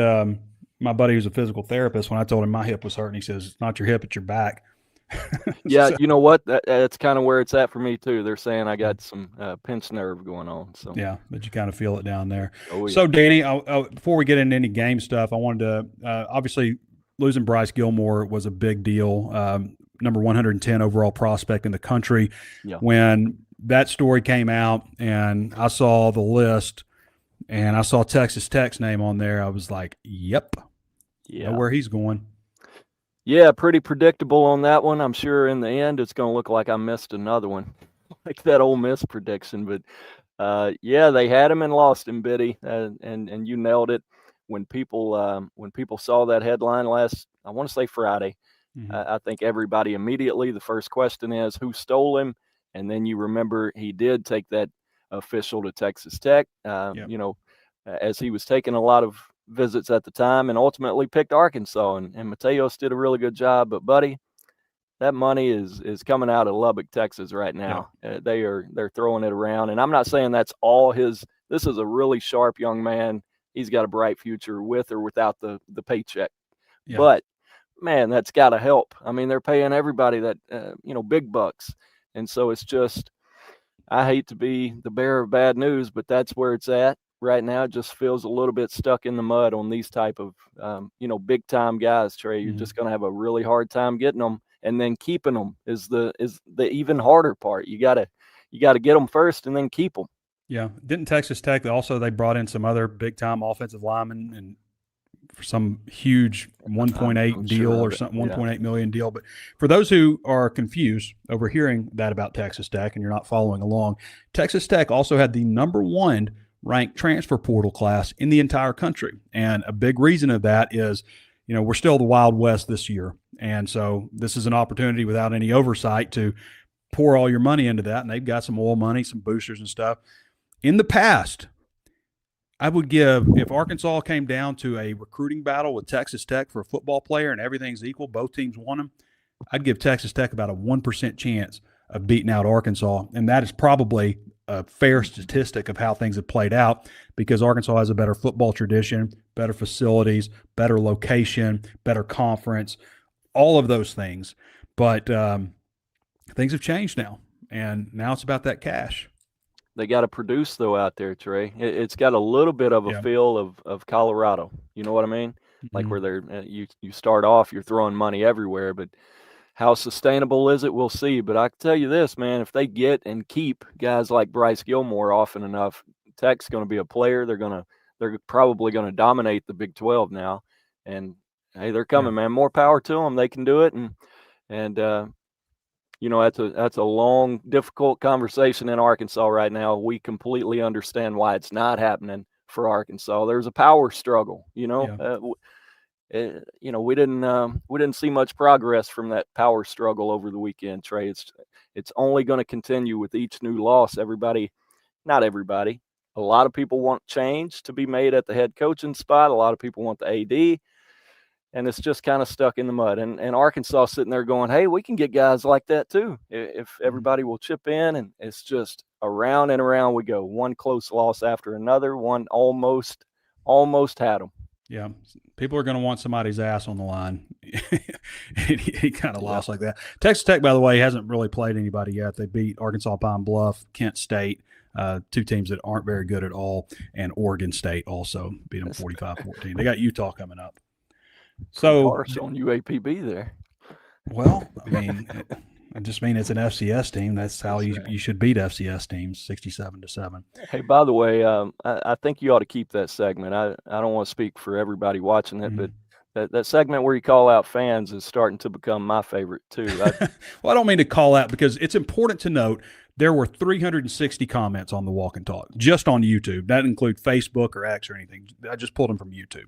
My buddy who's a physical therapist, when I told him my hip was hurting, he says, it's not your hip, it's your back. Yeah, you know what? That's kind of where it's at for me too. They're saying I got some pinched nerve going on. So yeah, but you kind of feel it down there. Oh, yeah. So Danny, before we get into any game stuff, I wanted to obviously losing Bryce Gilmore was a big deal. Number 110 overall prospect in the country. Yeah. When that story came out and I saw the list and I saw Texas Tech's name on there, I was like, "Yep, know where he's going." Yeah, pretty predictable on that one. I'm sure in the end it's going to look like I missed another one, like that Ole Miss prediction. But yeah, they had him and lost him, Biddy, and you nailed it. When people saw that headline I want to say Friday, I think everybody immediately, the first question is who stole him, and then you remember he did take that official to Texas Tech. As he was taking a lot of visits at the time and ultimately picked Arkansas, and Mateos did a really good job. But buddy, that money is coming out of Lubbock, Texas right now. They're throwing it around, and I'm not saying that's all his. This is a really sharp young man. He's got a bright future with or without the paycheck. But man, that's got to help. I mean, they're paying everybody that, big bucks. And so it's just, I hate to be the bearer of bad news, but that's where it's at right now. It just feels a little bit stuck in the mud on these type of, big time guys, Trey. You're just going to have a really hard time getting them, and then keeping them is the even harder part. You got to get them first and then keep them. Yeah. Didn't Texas Tech they brought in some other big time offensive linemen and for some huge 1.8 deal or something, 1.8 million deal. But for those who are confused over hearing that about Texas Tech and you're not following along, Texas Tech also had the #1 ranked transfer portal class in the entire country. And a big reason of that is, we're still the Wild West this year. And so this is an opportunity without any oversight to pour all your money into that. And they've got some oil money, some boosters and stuff. In the past, I would give, if Arkansas came down to a recruiting battle with Texas Tech for a football player and everything's equal, both teams won them, I'd give Texas Tech about a 1% chance of beating out Arkansas. And that is probably a fair statistic of how things have played out because Arkansas has a better football tradition, better facilities, better location, better conference, all of those things. But things have changed now, and now it's about that cash. They got to produce, though, out there, Trey. It's got a little bit of a feel of Colorado. You know what I mean? Like where they're you start off, you're throwing money everywhere, but how sustainable is it? We'll see. But I can tell you this, man, if they get and keep guys like Bryce Gilmore often enough, Tech's going to be a player. They're probably going to dominate the Big 12 now. And hey, they're coming, man. More power to them. They can do it. And that's a long, difficult conversation in Arkansas right now. We completely understand why it's not happening for Arkansas. There's a power struggle, we didn't see much progress from that power struggle over the weekend, Trey. It's only going to continue with each new loss. Not everybody. A lot of people want change to be made at the head coaching spot. A lot of people want the AD. And it's just kind of stuck in the mud. And Arkansas sitting there going, hey, we can get guys like that too if everybody will chip in. And it's just around and around we go. One close loss after another. One almost had them. Yeah, people are going to want somebody's ass on the line. he kind of lost like that. Texas Tech, by the way, hasn't really played anybody yet. They beat Arkansas Pine Bluff, Kent State, two teams that aren't very good at all, and Oregon State also beat them 45-14. They got Utah coming up. So on UAPB there. Well, I mean, I just mean it's an FCS team. That's how you should beat FCS teams, 67-7. Hey, by the way, I think you ought to keep that segment. I don't want to speak for everybody watching it, but that segment where you call out fans is starting to become my favorite too. Well, I don't mean to call out because it's important to note there were 360 comments on the Walk and Talk just on YouTube. That didn't include Facebook or X or anything. I just pulled them from YouTube.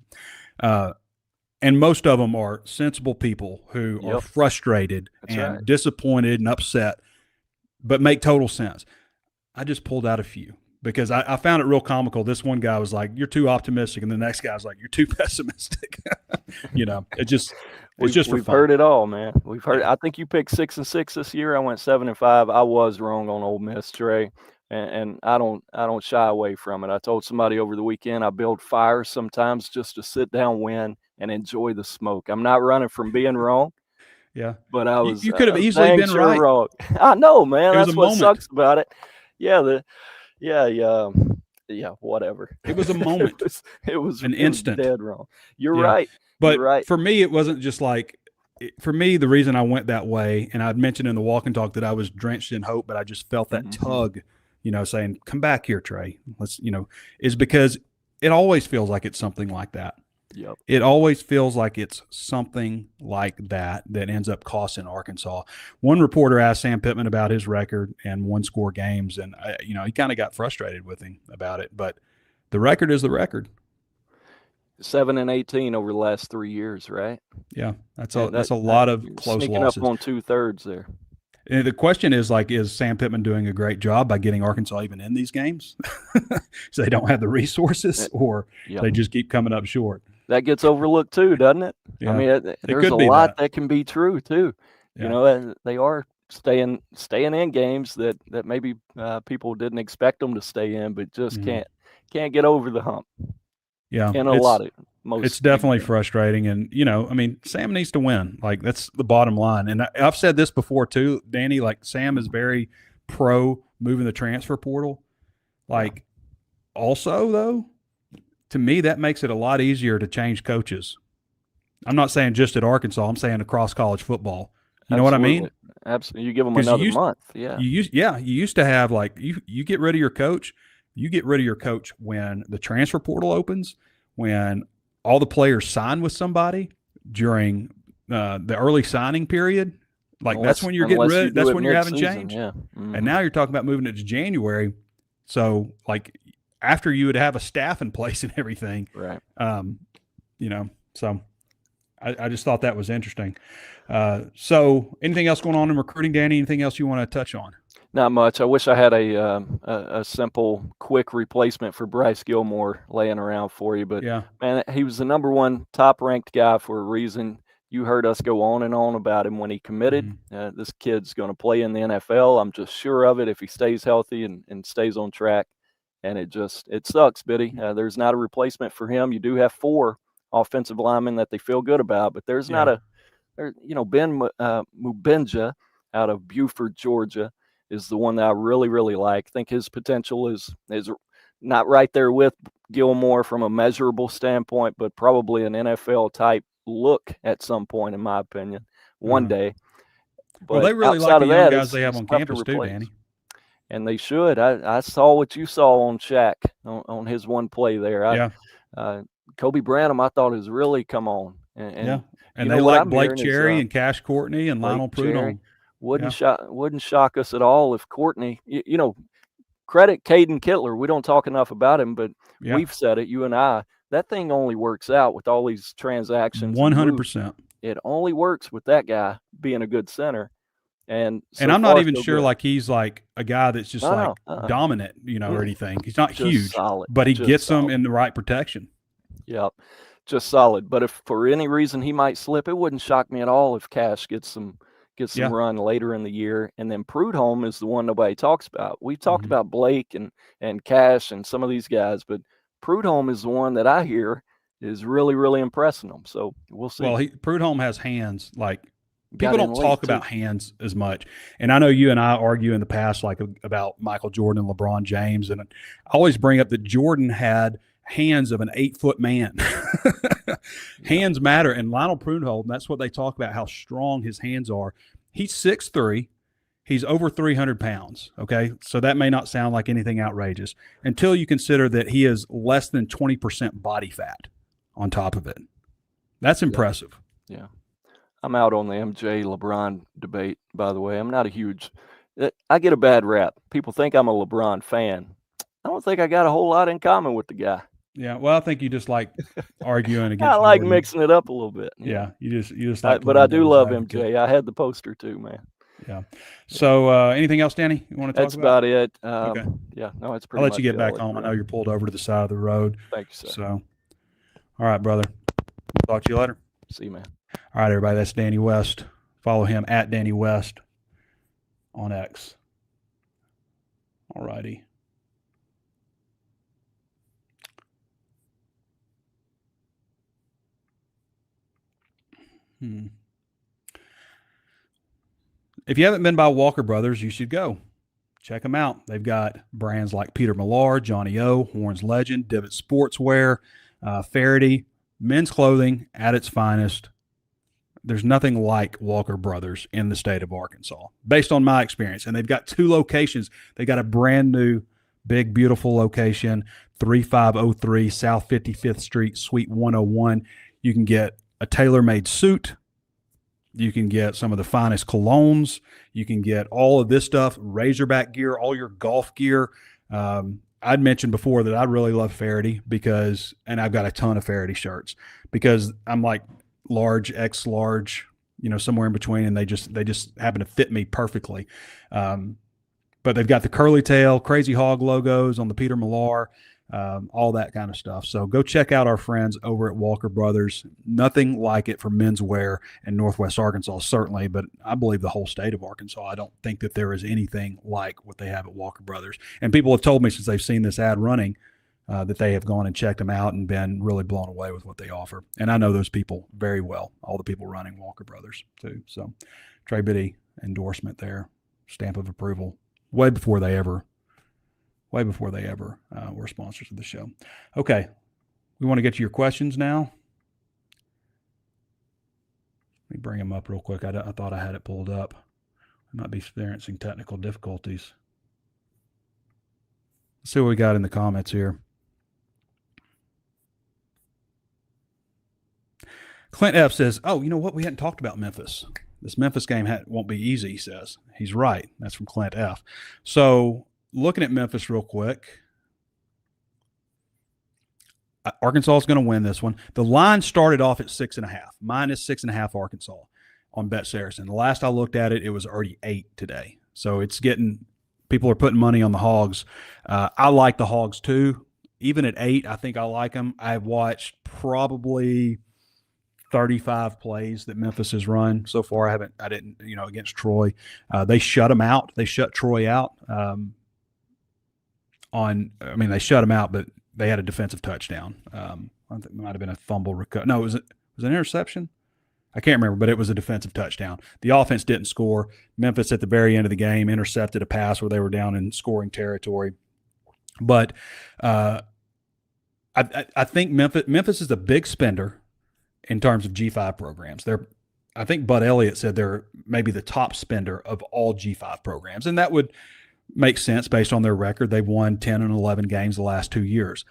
And most of them are sensible people who are frustrated and disappointed and upset, but make total sense. I just pulled out a few because I found it real comical. This one guy was like, "You're too optimistic," and the next guy was like, "You're too pessimistic." We've heard it all, man. We've heard. I think you picked 6-6 this year. I went 7-5. I was wrong on Ole Miss, Trey, and I don't shy away from it. I told somebody over the weekend I build fires sometimes just to sit down, win, and enjoy the smoke. I'm not running from being wrong. Yeah, but I was. You could have easily been right. Wrong. I know, man. That's what sucks about it. Whatever. It was a moment. it was an instant. Dead wrong. You're right. But You're right. For me, it wasn't just like. For me, the reason I went that way, and I'd mentioned in the Walk and Talk that I was drenched in hope, but I just felt that tug, saying, "Come back here, Trey." Is because it always feels like it's something like that. Yep. It always feels like it's something like that ends up costing Arkansas. One reporter asked Sam Pitman about his record and one-score games, and he kind of got frustrated with him about it. But the record is the record. 7-18 over the last 3 years, right? Yeah, that's a lot of close sneaking losses. Up on 2/3 there. And the question is, is Sam Pitman doing a great job by getting Arkansas even in these games? So they don't have the resources, or they just keep coming up short. That gets overlooked too, doesn't it? Yeah. I mean, there's a lot that can be true too. Yeah. They are staying in games that maybe people didn't expect them to stay in, but just can't get over the hump. Yeah, in It's definitely frustrating. And, I mean, Sam needs to win. Like, that's the bottom line. And I've said this before too, Danny, like Sam is very pro moving the transfer portal. Like, also though, to me, that makes it a lot easier to change coaches. I'm not saying just at Arkansas. I'm saying across college football. You know what I mean? Absolutely. You give them another month. Yeah. You used to have, like, you get rid of your coach. You get rid of your coach when the transfer portal opens, when all the players sign with somebody during the early signing period. Like, that's when you're getting rid. That's when you're having change. Yeah. Mm-hmm. And now you're talking about moving it to January. So, like, after you would have a staff in place and everything. Right. So I just thought that was interesting. So anything else going on in recruiting, Danny? Anything else you want to touch on? Not much. I wish I had a simple, quick replacement for Bryce Gilmore laying around for you. But, man, he was the number one top-ranked guy for a reason. You heard us go on and on about him when he committed. This kid's going to play in the NFL. I'm just sure of it if he stays healthy and stays on track. And it sucks, Biddy. There's not a replacement for him. You do have 4 offensive linemen that they feel good about, but there's not Ben Mubenja out of Buford, Georgia, is the one that I really, really like. I think his potential is not right there with Gilmore from a measurable standpoint, but probably an NFL type look at some point, in my opinion, one day. But well, they really like the young guys they have on campus too, Danny. And they should. I saw what you saw on Shaq on his one play there. Kobe Branham, I thought, has really come on. And they like Blake Cherry and Cash Courtney and Lionel Prudhomme. Wouldn't shock us at all if Courtney, credit Caden Kittler. We don't talk enough about him, but we've said it, you and I. That thing only works out with all these transactions. 100%. It only works with that guy being a good center. And I'm not even sure like he's like a guy that's just dominant, or anything. He's not just huge, solid, but he gets them in the right protection. Yep, just solid. But if for any reason he might slip, it wouldn't shock me at all if Cash gets some run later in the year. And then Prudhomme is the one nobody talks about. We've talked about Blake and Cash and some of these guys, but Prudhomme is the one that I hear is really, really impressing them. So we'll see. Well, Prudhomme has hands like. People don't talk about hands as much. And I know you and I argue in the past, like about Michael Jordan and LeBron James. And I always bring up that Jordan had hands of an 8-foot man. Hands matter. And Lionel Prudhomme, that's what they talk about, how strong his hands are. He's 6'3". He's over 300 pounds. Okay. So that may not sound like anything outrageous until you consider that he is less than 20% body fat on top of it. That's impressive. Yeah. I'm out on the MJ LeBron debate, by the way. I'm not I get a bad rap. People think I'm a LeBron fan. I don't think I got a whole lot in common with the guy. Yeah, well, I think you just like arguing against I like Jordan. Mixing it up a little bit. Yeah, you just like but I do love MJ. I had the poster too, man. Yeah. So anything else, Danny, you want to talk about? That's about it. Okay. Yeah, no, it's pretty I'll let you get back home. I know you're pulled over to the side of the road. Thank you, sir. So, all right, brother. We'll talk to you later. See you, man. All right, everybody, that's Danny West. Follow him at Danny West on X. All righty. If you haven't been by Walker Brothers, you should go. Check them out. They've got brands like Peter Millar, Johnny O, Horns Legend, Divot Sportswear, Faraday, men's clothing at its finest. There's nothing like Walker Brothers in the state of Arkansas, based on my experience. And they've got 2 locations. They got a brand new, big, beautiful location, 3503 South 55th Street, Suite 101. You can get a tailor-made suit. You can get some of the finest colognes. You can get all of this stuff, Razorback gear, all your golf gear. I'd mentioned before that I really love Faraday and I've got a ton of Faraday shirts because I'm like large, X large, somewhere in between, and they just happen to fit me perfectly. But they've got the curly tail, Crazy Hog logos on the Peter Millar, all that kind of stuff. So go check out our friends over at Walker Brothers. Nothing like it for menswear in Northwest Arkansas, certainly, but I believe the whole state of Arkansas. I don't think that there is anything like what they have at Walker Brothers. And people have told me since they've seen this ad running, that they have gone and checked them out and been really blown away with what they offer. And I know those people very well, all the people running Walker Brothers too. So Trey Biddy endorsement there, stamp of approval, way before they ever were sponsors of the show. Okay, we want to get to your questions now. Let me bring them up real quick. I thought I had it pulled up. I might be experiencing technical difficulties. Let's see what we got in the comments here. Clint F says, oh, you know what? We hadn't talked about Memphis. This Memphis game won't be easy, he says. He's right. That's from Clint F. So looking at Memphis real quick, Arkansas is going to win this one. The line started off at 6.5, minus 6.5 Arkansas on Bet Saracen. The last I looked at it, it was already 8 today. So it's getting – people are putting money on the Hogs. I like the Hogs too. Even at 8, I think I like them. I've watched probably – 35 plays that Memphis has run so far. I didn't, against Troy. They shut them out. They shut Troy out they shut them out, but they had a defensive touchdown. I think it might have been a fumble recovery. No, was it an interception? I can't remember, but it was a defensive touchdown. The offense didn't score. Memphis at the very end of the game intercepted a pass where they were down in scoring territory. But I think Memphis is a big spender in terms of G5 programs. I think Bud Elliott said they're maybe the top spender of all G5 programs, and that would make sense based on their record. They've won 10 and 11 games the last 2 years.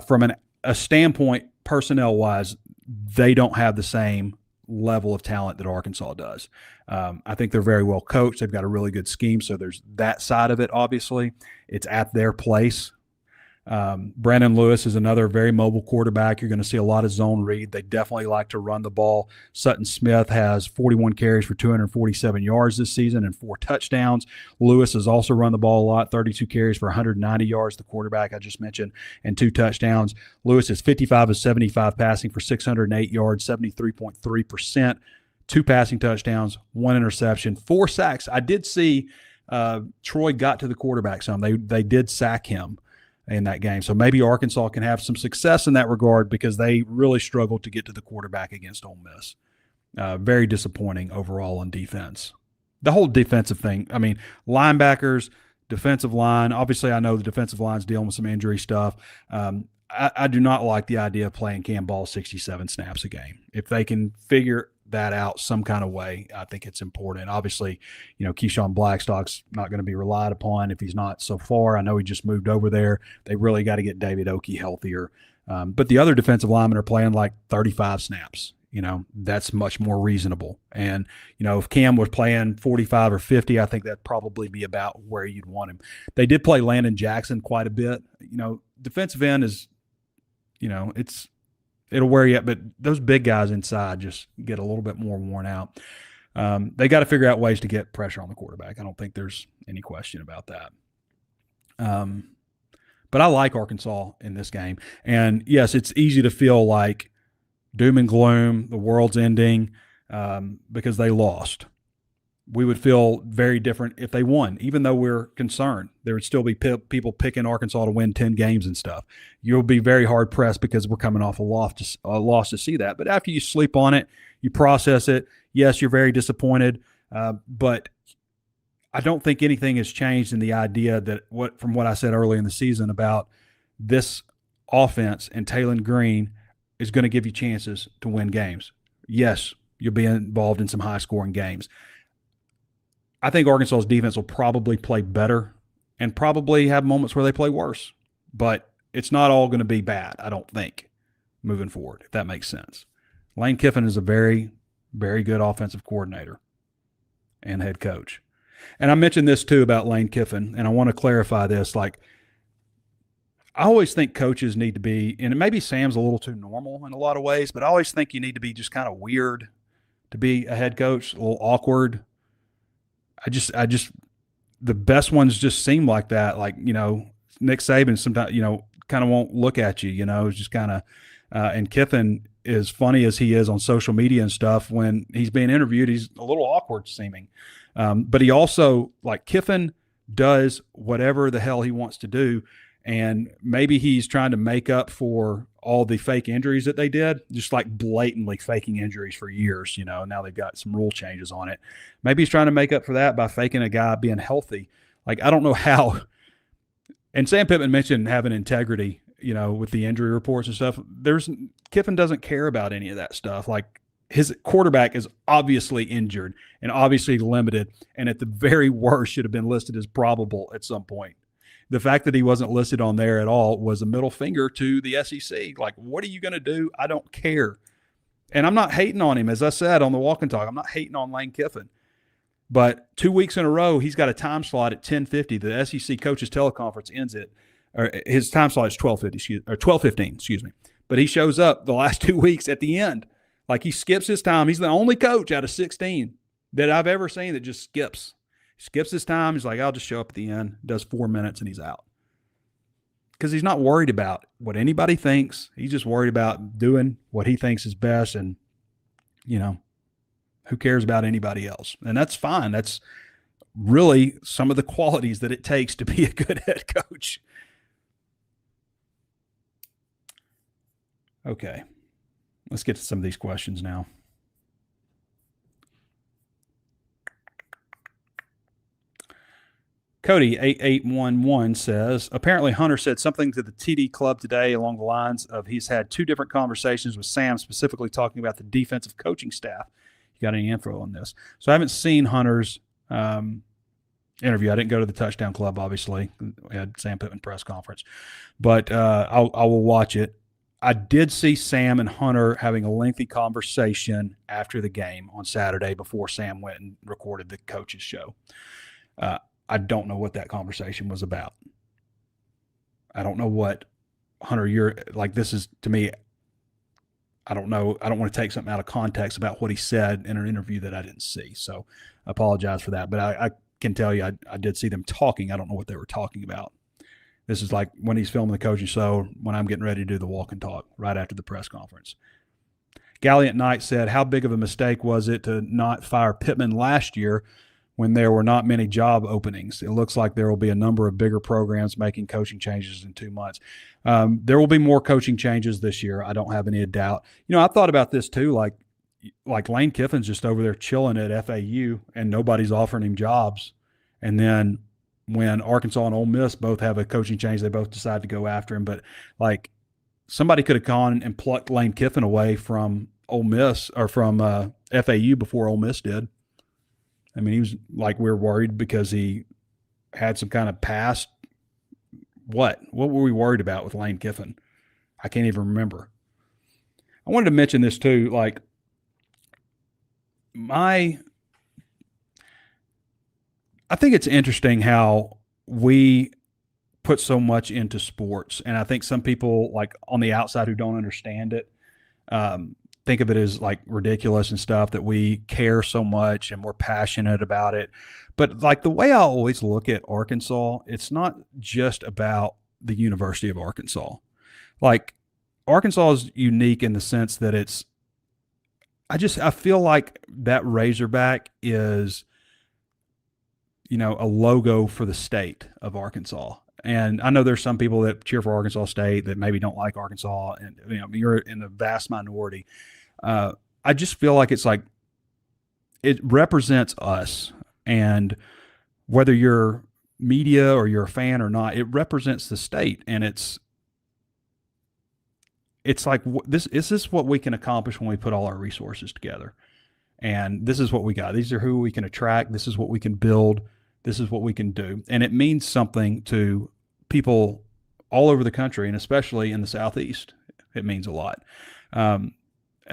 From a standpoint, personnel-wise, they don't have the same level of talent that Arkansas does. I think they're very well coached. They've got a really good scheme, so there's that side of it, obviously. It's at their place. Brandon Lewis is another very mobile quarterback. You're going to see a lot of zone read. They definitely like to run the ball. Sutton Smith has 41 carries for 247 yards this season and 4 touchdowns. Lewis has also run the ball a lot, 32 carries for 190 yards, the quarterback I just mentioned, and 2 touchdowns. Lewis is 55 of 75 passing for 608 yards, 73.3%, 2 passing touchdowns, 1 interception, 4 sacks. I did see Troy got to the quarterback some. They did sack him in that game. So maybe Arkansas can have some success in that regard because they really struggled to get to the quarterback against Ole Miss. Very disappointing overall on defense. The whole defensive thing, linebackers, defensive line, obviously I know the defensive line's dealing with some injury stuff. I do not like the idea of playing Cam Ball 67 snaps a game. If they can figure that out some kind of way, I think it's important. Obviously, Keyshawn Blackstock's not going to be relied upon if he's not so far. I know he just moved over there. They really got to get David Oki healthier. But the other defensive linemen are playing like 35 snaps. That's much more reasonable. And, if Cam was playing 45 or 50, I think that'd probably be about where you'd want him. They did play Landon Jackson quite a bit. Defensive end is, it'll wear you out, but those big guys inside just get a little bit more worn out. They got to figure out ways to get pressure on the quarterback. I don't think there's any question about that. But I like Arkansas in this game. And, yes, it's easy to feel like doom and gloom, the world's ending because they lost. We would feel very different if they won. Even though we're concerned, there would still be people picking Arkansas to win 10 games and stuff. You'll be very hard-pressed because we're coming off a loss to see that. But after you sleep on it, you process it, yes, you're very disappointed, but I don't think anything has changed in the idea that from what I said early in the season about this offense and Taylon Green is going to give you chances to win games. Yes, you'll be involved in some high-scoring games. I think Arkansas's defense will probably play better and probably have moments where they play worse. But it's not all going to be bad, I don't think, moving forward, if that makes sense. Lane Kiffin is a very, very good offensive coordinator and head coach. And I mentioned this, too, about Lane Kiffin, and I want to clarify this. I always think coaches need to be, and maybe Sam's a little too normal in a lot of ways, but I always think you need to be just kind of weird to be a head coach, a little awkward. I just the best ones just seem like that. Nick Saban sometimes, kind of won't look at you, it's just kind of, and Kiffin, as funny as he is on social media and stuff, when he's being interviewed, he's a little awkward seeming. But he also, Kiffin does whatever the hell he wants to do. And maybe he's trying to make up for all the fake injuries that they did, just like blatantly faking injuries for years. Now they've got some rule changes on it. Maybe he's trying to make up for that by faking a guy being healthy. Like, I don't know how. And Sam Pittman mentioned having integrity, with the injury reports and stuff. Kiffin doesn't care about any of that stuff. Like, his quarterback is obviously injured and obviously limited, and at the very worst should have been listed as probable at some point. The fact that he wasn't listed on there at all was a middle finger to the SEC. Like, what are you going to do? I don't care. And I'm not hating on him. As I said on the Walk and Talk, I'm not hating on Lane Kiffin. But 2 weeks in a row, he's got a time slot at 10:50. The SEC coaches teleconference ends it, or his time slot is 12:15, excuse me. But he shows up the last 2 weeks at the end. Like, he skips his time. He's the only coach out of 16 that I've ever seen that just skips his time. He's like, I'll just show up at the end, does 4 minutes, and he's out. Because he's not worried about what anybody thinks. He's just worried about doing what he thinks is best, and, who cares about anybody else? And that's fine. That's really some of the qualities that it takes to be a good head coach. Okay, let's get to some of these questions now. Cody 8811 says, apparently Hunter said something to the TD club today along the lines of he's had 2 different conversations with Sam, specifically talking about the defensive coaching staff. You got any info on this? So I haven't seen Hunter's interview. I didn't go to the Touchdown Club, obviously. We had Sam Pittman press conference. But I will watch it. I did see Sam and Hunter having a lengthy conversation after the game on Saturday before Sam went and recorded the coach's show. I don't know what that conversation was about. I don't know what, Hunter, you're like, this is, to me, I don't know. I don't want to take something out of context about what he said in an interview that I didn't see. So I apologize for that. But I can tell you, I did see them talking. I don't know what they were talking about. This is like when he's filming the coaching show, when I'm getting ready to do the walk and talk right after the press conference. Galliant Knight said, how big of a mistake was it to not fire Pitman last year when there were not many job openings? It looks like there will be a number of bigger programs making coaching changes in 2 months. There will be more coaching changes this year. I don't have any doubt. I thought about this too. Like Lane Kiffin's just over there chilling at FAU and nobody's offering him jobs. And then when Arkansas and Ole Miss both have a coaching change, they both decide to go after him. But like, somebody could have gone and plucked Lane Kiffin away from Ole Miss or from FAU before Ole Miss did. I mean, he was like, we were worried because he had some kind of past. What were we worried about with Lane Kiffin? I can't even remember. I wanted to mention this too. Like, I think it's interesting how we put so much into sports. And I think some people, like on the outside who don't understand it, think of it as like ridiculous and stuff, that we care so much and we're passionate about it. But like, the way I always look at Arkansas, it's not just about the University of Arkansas. Like, Arkansas is unique in the sense that I feel like that Razorback is, a logo for the state of Arkansas. And I know there's some people that cheer for Arkansas State that maybe don't like Arkansas, and you're in the vast minority. I just feel like it's like it represents us, and whether you're media or you're a fan or not, it represents the state, and it's like this is what we can accomplish when we put all our resources together. And this is what we got. These are who we can attract. This is what we can build. This is what we can do. And it means something to people all over the country, and especially in the Southeast. It means a lot. And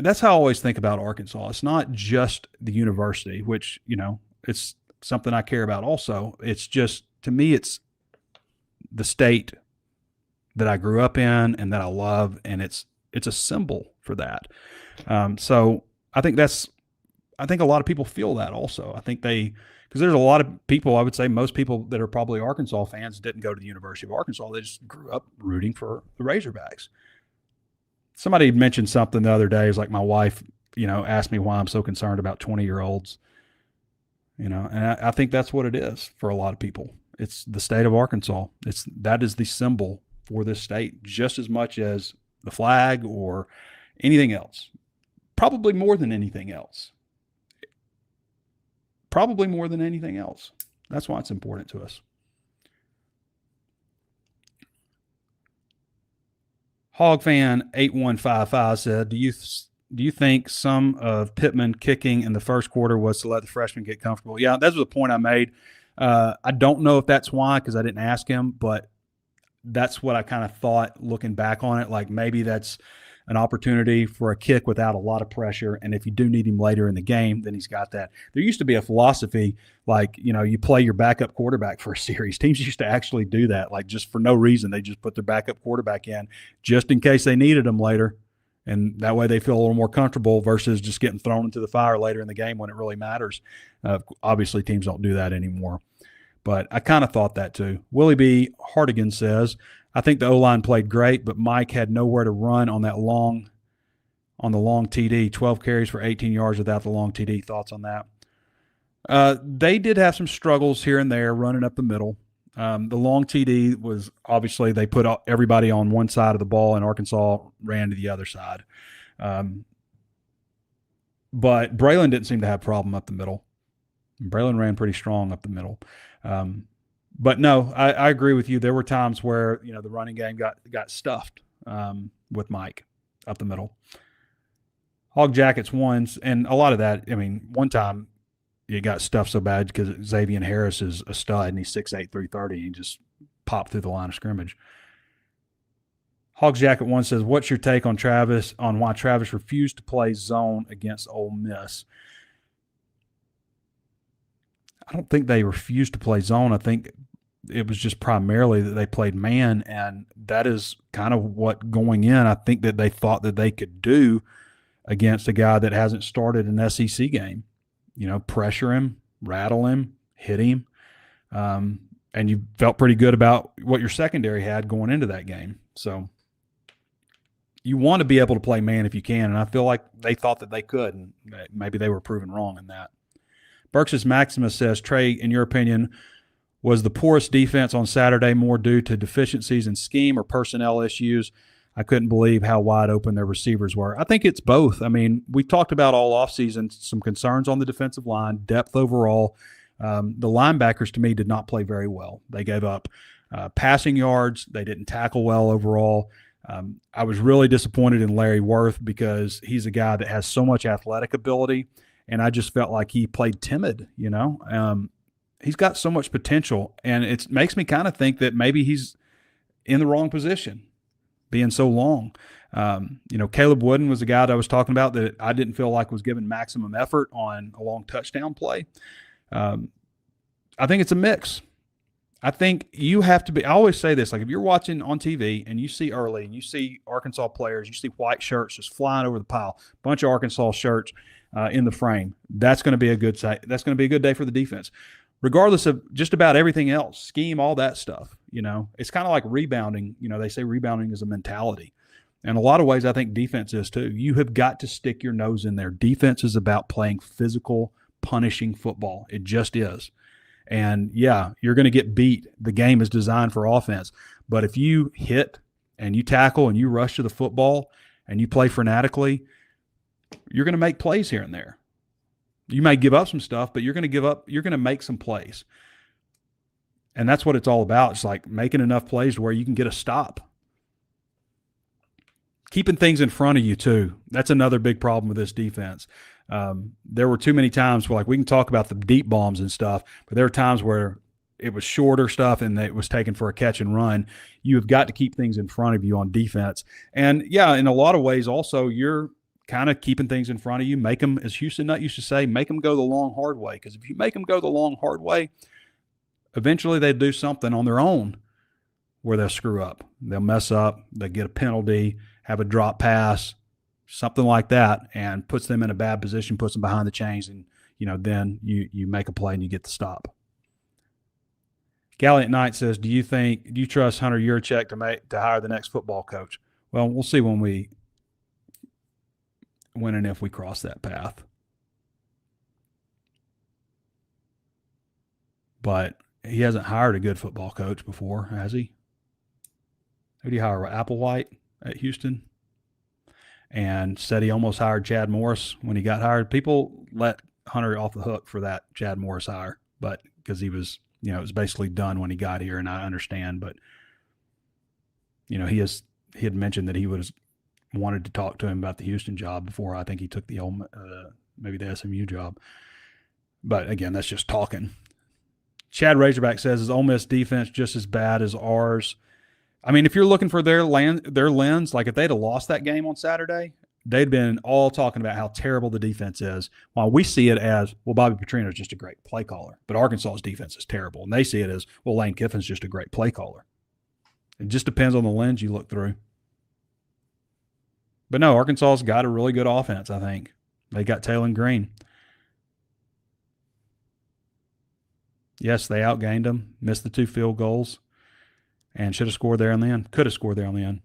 that's how I always think about Arkansas. It's not just the university, which, it's something I care about also. It's just, to me, it's the state that I grew up in and that I love, and it's a symbol for that. So I think a lot of people feel that also. I think because there's a lot of people, I would say most people that are probably Arkansas fans didn't go to the University of Arkansas. They just grew up rooting for the Razorbacks. Somebody mentioned something the other day. It's like my wife, asked me why I'm so concerned about 20-year-olds, and I think that's what it is for a lot of people. It's the state of Arkansas. That is the symbol for this state just as much as the flag or anything else. Probably more than anything else. Probably more than anything else. That's why it's important to us. HogFan8155 said, do you think some of Pitman kicking in the first quarter was to let the freshman get comfortable? Yeah, that was the point I made. I don't know if that's why, because I didn't ask him, but that's what I kind of thought looking back on it. Like maybe that's an opportunity for a kick without a lot of pressure. And if you do need him later in the game, then he's got that. There used to be a philosophy like, you play your backup quarterback for a series. Teams used to actually do that, like just for no reason. They just put their backup quarterback in just in case they needed him later. And that way they feel a little more comfortable versus just getting thrown into the fire later in the game when it really matters. Obviously, teams don't do that anymore. But I kind of thought that too. Willie B. Hartigan says, I think the O-line played great, but Mike had nowhere to run on the long TD. 12 carries for 18 yards without the long TD. Thoughts on that? They did have some struggles here and there running up the middle. The long TD was obviously they put everybody on one side of the ball, and Arkansas ran to the other side. But Braylon didn't seem to have a problem up the middle. Braylon ran pretty strong up the middle. But no, I agree with you. There were times where, the running game got stuffed with Mike up the middle. Hog Jackets won, and a lot of that, one time it got stuffed so bad because Xavier Harris is a stud, and he's 6'8", 330. He just popped through the line of scrimmage. Hogs Jacket 1 says, what's your take on why Travis refused to play zone against Ole Miss? I don't think they refused to play zone. I think it was just primarily that they played man, and that is kind of what going in, I think that they thought that they could do against a guy that hasn't started an SEC game. Pressure him, rattle him, hit him. And you felt pretty good about what your secondary had going into that game. So you want to be able to play man if you can, and I feel like they thought that they could, and maybe they were proven wrong in that. Berkshire Maximus says, Trey, in your opinion, was the poorest defense on Saturday more due to deficiencies in scheme or personnel issues? I couldn't believe how wide open their receivers were. I think it's both. We talked about all offseason some concerns on the defensive line, depth overall. The linebackers, to me, did not play very well. They gave up passing yards. They didn't tackle well overall. I was really disappointed in Larry Worth because he's a guy that has so much athletic ability, and I just felt like he played timid, He's got so much potential, and it makes me kind of think that maybe he's in the wrong position, being so long. Caleb Wooden was a guy that I was talking about that I didn't feel like was given maximum effort on a long touchdown play. I think it's a mix. I think you have to be – I always say this, like if you're watching on TV and you see early and you see Arkansas players, you see white shirts just flying over the pile, bunch of Arkansas shirts in the frame, that's going to be a good day for the defense. Regardless of just about everything else, scheme, all that stuff, it's kind of like rebounding. They say rebounding is a mentality. In a lot of ways, I think defense is too. You have got to stick your nose in there. Defense is about playing physical, punishing football. It just is. And, yeah, you're going to get beat. The game is designed for offense. But if you hit and you tackle and you rush to the football and you play frenetically, you're going to make plays here and there. You may give up some stuff, but you're going to make some plays. And that's what it's all about. It's like making enough plays to where you can get a stop. Keeping things in front of you, too. That's another big problem with this defense. There were too many times where, we can talk about the deep bombs and stuff, but there were times where it was shorter stuff and it was taken for a catch and run. You have got to keep things in front of you on defense. And, yeah, in a lot of ways also you're kind of keeping things in front of you, make them, as Houston Nutt used to say, make them go the long, hard way. Because if you make them go the long, hard way, eventually they do something on their own where they'll screw up. They'll mess up, they get a penalty, have a drop pass, something like that, and puts them in a bad position, puts them behind the chains, and then you make a play and you get the stop. Gallant Knight says, do you trust Hunter Yurchek to hire the next football coach? Well, we'll see when and if we cross that path. But he hasn't hired a good football coach before, has he? who do you hire? Applewhite at Houston, and said he almost hired Chad Morris when he got hired. People let Hunter off the hook for that Chad Morris hire, but because he was, it was basically done when he got here, and I understand, but he had mentioned that he wanted to talk to him about the Houston job before I think he took the maybe the SMU job. But again, that's just talking. Chad Razorback says, is Ole Miss defense just as bad as ours? I mean, if you're looking for their lens, like if they'd have lost that game on Saturday, they'd been all talking about how terrible the defense is, while we see it as, well, Bobby Petrino is just a great play caller, but Arkansas's defense is terrible. And they see it as, well, Lane Kiffin's just a great play caller. It just depends on the lens you look through. But no, Arkansas's got a really good offense, I think. They got Taylor Green. Yes, they outgained them, missed the 2 field goals, and should have scored there on the end. Could have scored there on the end.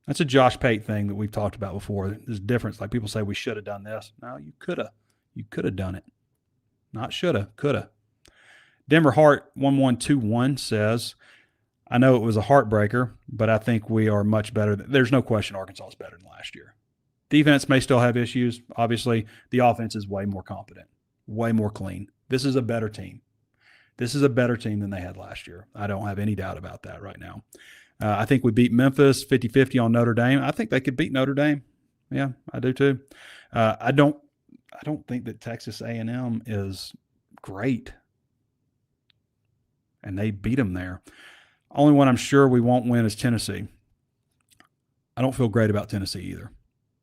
That's a Josh Pate thing that we've talked about before. There's a difference. Like people say we should have done this. No, you could have. You could have done it. Not should have, could have. Denver Hart 1121 says, I know it was a heartbreaker, but I think we are much better. There's no question Arkansas is better than last year. Defense may still have issues. Obviously, the offense is way more competent, way more clean. This is a better team. This is a better team than they had last year. I don't have any doubt about that right now. I think we beat Memphis 50-50 on Notre Dame. I think they could beat Notre Dame. Yeah, I do too. I don't think that Texas A&M is great, and they beat them there. Only one I'm sure we won't win is Tennessee. I don't feel great about Tennessee either.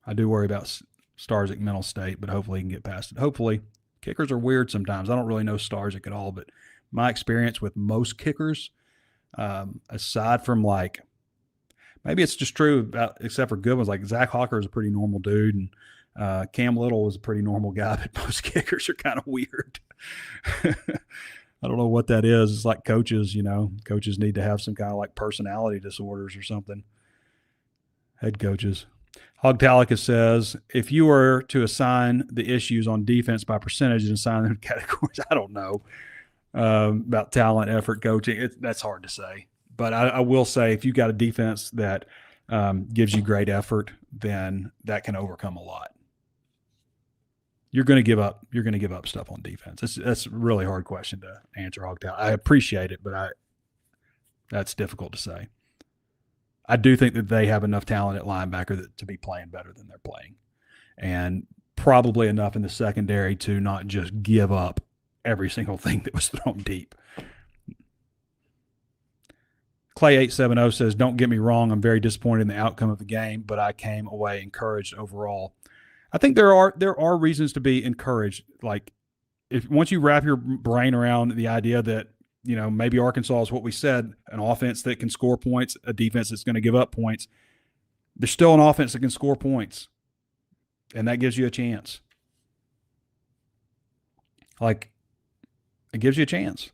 I do worry about Stars at Mental State, but hopefully he can get past it. Hopefully. Kickers are weird sometimes. I don't really know Starzik at all, but my experience with most kickers, aside from like, maybe it's just true about, except for good ones, like Zach Hawker is a pretty normal dude, and Cam Little was a pretty normal guy, but most kickers are kind of weird. I don't know what that is. It's like coaches, coaches need to have some kind of like personality disorders or something. Head coaches. Hogtalica says, if you were to assign the issues on defense by percentage and assign them in categories, I don't know about talent, effort, coaching. That's hard to say. But I will say, if you got a defense that gives you great effort, then that can overcome a lot. You're going to give up. You're going to give up stuff on defense. That's a really hard question to answer, Hogtalica. I appreciate it, but that's difficult to say. I do think that they have enough talent at linebacker to be playing better than they're playing, and probably enough in the secondary to not just give up every single thing that was thrown deep. Clay 870 says, don't get me wrong, I'm very disappointed in the outcome of the game, but I came away encouraged overall. I think there are reasons to be encouraged. Like, once you wrap your brain around the idea that, maybe Arkansas is what we said, an offense that can score points, a defense that's going to give up points. There's still an offense that can score points, and that gives you a chance. Like, it gives you a chance.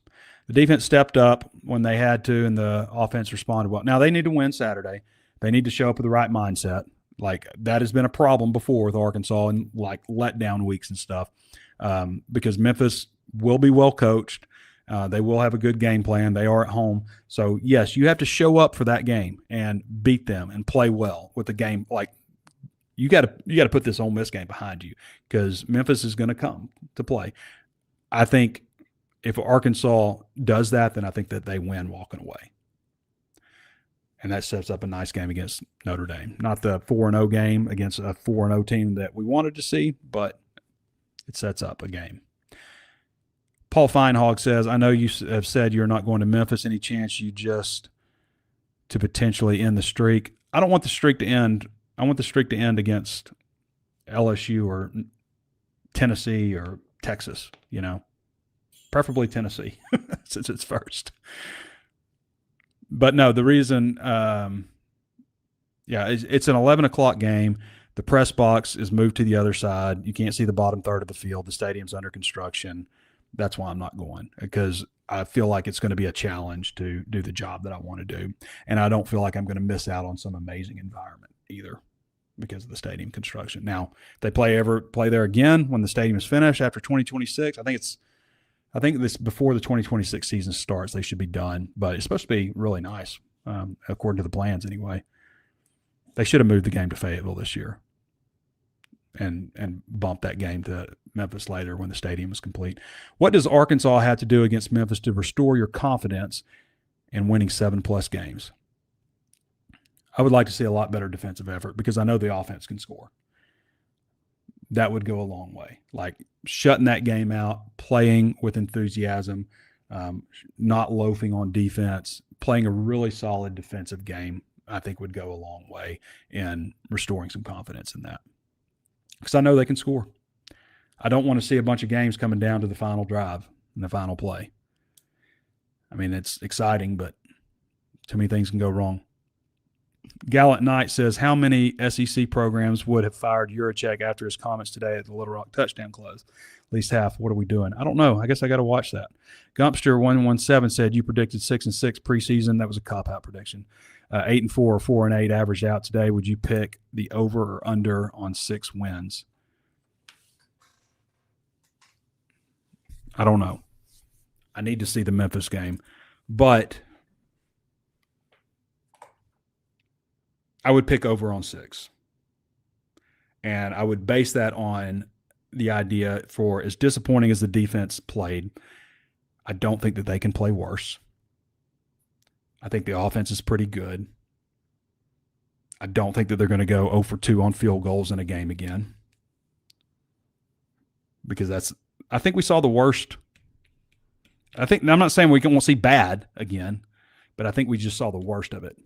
The defense stepped up when they had to, and the offense responded well. Now, they need to win Saturday. They need to show up with the right mindset. Like, that has been a problem before with Arkansas and, like, letdown weeks and stuff, because Memphis will be well coached. They will have a good game plan. They are at home. So, yes, you have to show up for that game and beat them and play well with the game. Like, you got to put this Ole Miss game behind you, because Memphis is going to come to play. I think if Arkansas does that, then I think that they win walking away. And that sets up a nice game against Notre Dame. Not the 4-0 game against a 4-0 team that we wanted to see, but it sets up a game. Paul Feinhog says, I know you have said you're not going to Memphis. Any chance you just to potentially end the streak? I don't want the streak to end. I want the streak to end against LSU or Tennessee or Texas, preferably Tennessee since it's first. But no, the reason, it's an 11 o'clock game. The press box is moved to the other side. You can't see the bottom third of the field. The stadium's under construction. That's why I'm not going, because I feel like it's going to be a challenge to do the job that I want to do. And I don't feel like I'm going to miss out on some amazing environment either because of the stadium construction. Now, if they play there again when the stadium is finished after 2026, I think this before the 2026 season starts, they should be done. But it's supposed to be really nice. according to the plans anyway. They should have moved the game to Fayetteville this year and bumped that game to Memphis later when the stadium is complete. What does Arkansas have to do against Memphis to restore your confidence in winning 7+ games? I would like to see a lot better defensive effort because I know the offense can score. That would go a long way. Like shutting that game out, playing with enthusiasm, not loafing on defense, playing a really solid defensive game, I think would go a long way in restoring some confidence in that. Because I know they can score. I don't want to see a bunch of games coming down to the final drive and the final play. I mean, it's exciting, but too many things can go wrong. Gallant Knight says, how many SEC programs would have fired Yurachek after his comments today at the Little Rock touchdown close? At least half. What are we doing? I don't know. I guess I got to watch that. Gumpster117 said you predicted 6-6 preseason. That was a cop-out prediction. 8-4 or 4-8 averaged out today. Would you pick the over or under on 6 wins? I don't know. I need to see the Memphis game, but I would pick over on 6. And I would base that on the idea for as disappointing as the defense played, I don't think that they can play worse. I think the offense is pretty good. I don't think that they're going to go 0 for 2 on field goals in a game again. Because I think we saw the worst. I'm not saying we won't see bad again, but I think we just saw the worst of it.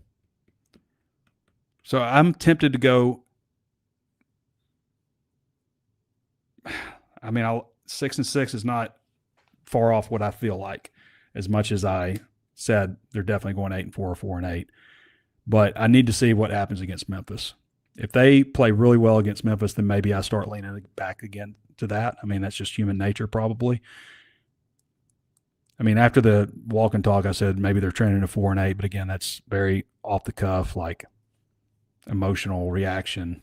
So I'm tempted to go. I mean, 6-6 is not far off what I feel like, as much as I said they're definitely going 8-4 or 4-8. But I need to see what happens against Memphis. If they play really well against Memphis, then maybe I start leaning back again to that. I mean, that's just human nature probably. I mean, after the walk and talk, I said maybe they're trending to 4-8, but again, that's very off the cuff, like emotional reaction,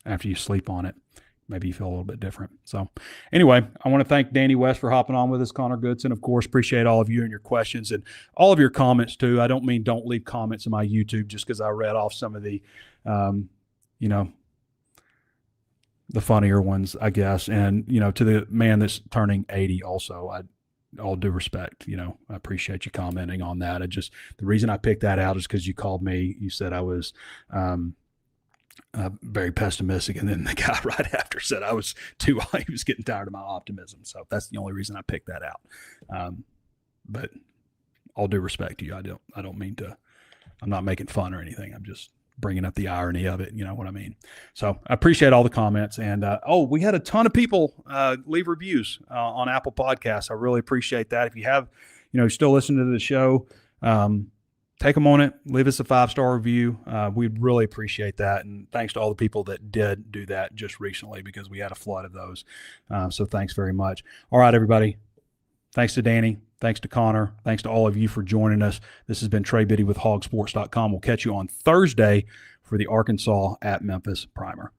after you sleep on it. Maybe you feel a little bit different. So anyway, I want to thank Danny West for hopping on with us, Connor Goodson. Of course, appreciate all of you and your questions and all of your comments too. I don't mean don't leave comments in my YouTube just because I read off some of the, the funnier ones, I guess. And, to the man that's turning 80 also, all due respect, I appreciate you commenting on that. The reason I picked that out is because you called me, you said I was, very pessimistic, and then the guy right after said I was he was getting tired of my optimism. So that's the only reason I picked that out. But all due respect to you, I don't mean to. I'm not making fun or anything. I'm just bringing up the irony of it. You know what I mean? So I appreciate all the comments. And we had a ton of people leave reviews on Apple Podcasts. I really appreciate that. If you have, still listening to the show, take a moment, leave us a 5-star review. We'd really appreciate that. And thanks to all the people that did do that just recently, because we had a flood of those. So thanks very much. All right, everybody. Thanks to Danny. Thanks to Connor. Thanks to all of you for joining us. This has been Trey Biddy with HawgSports.com. We'll catch you on Thursday for the Arkansas at Memphis primer.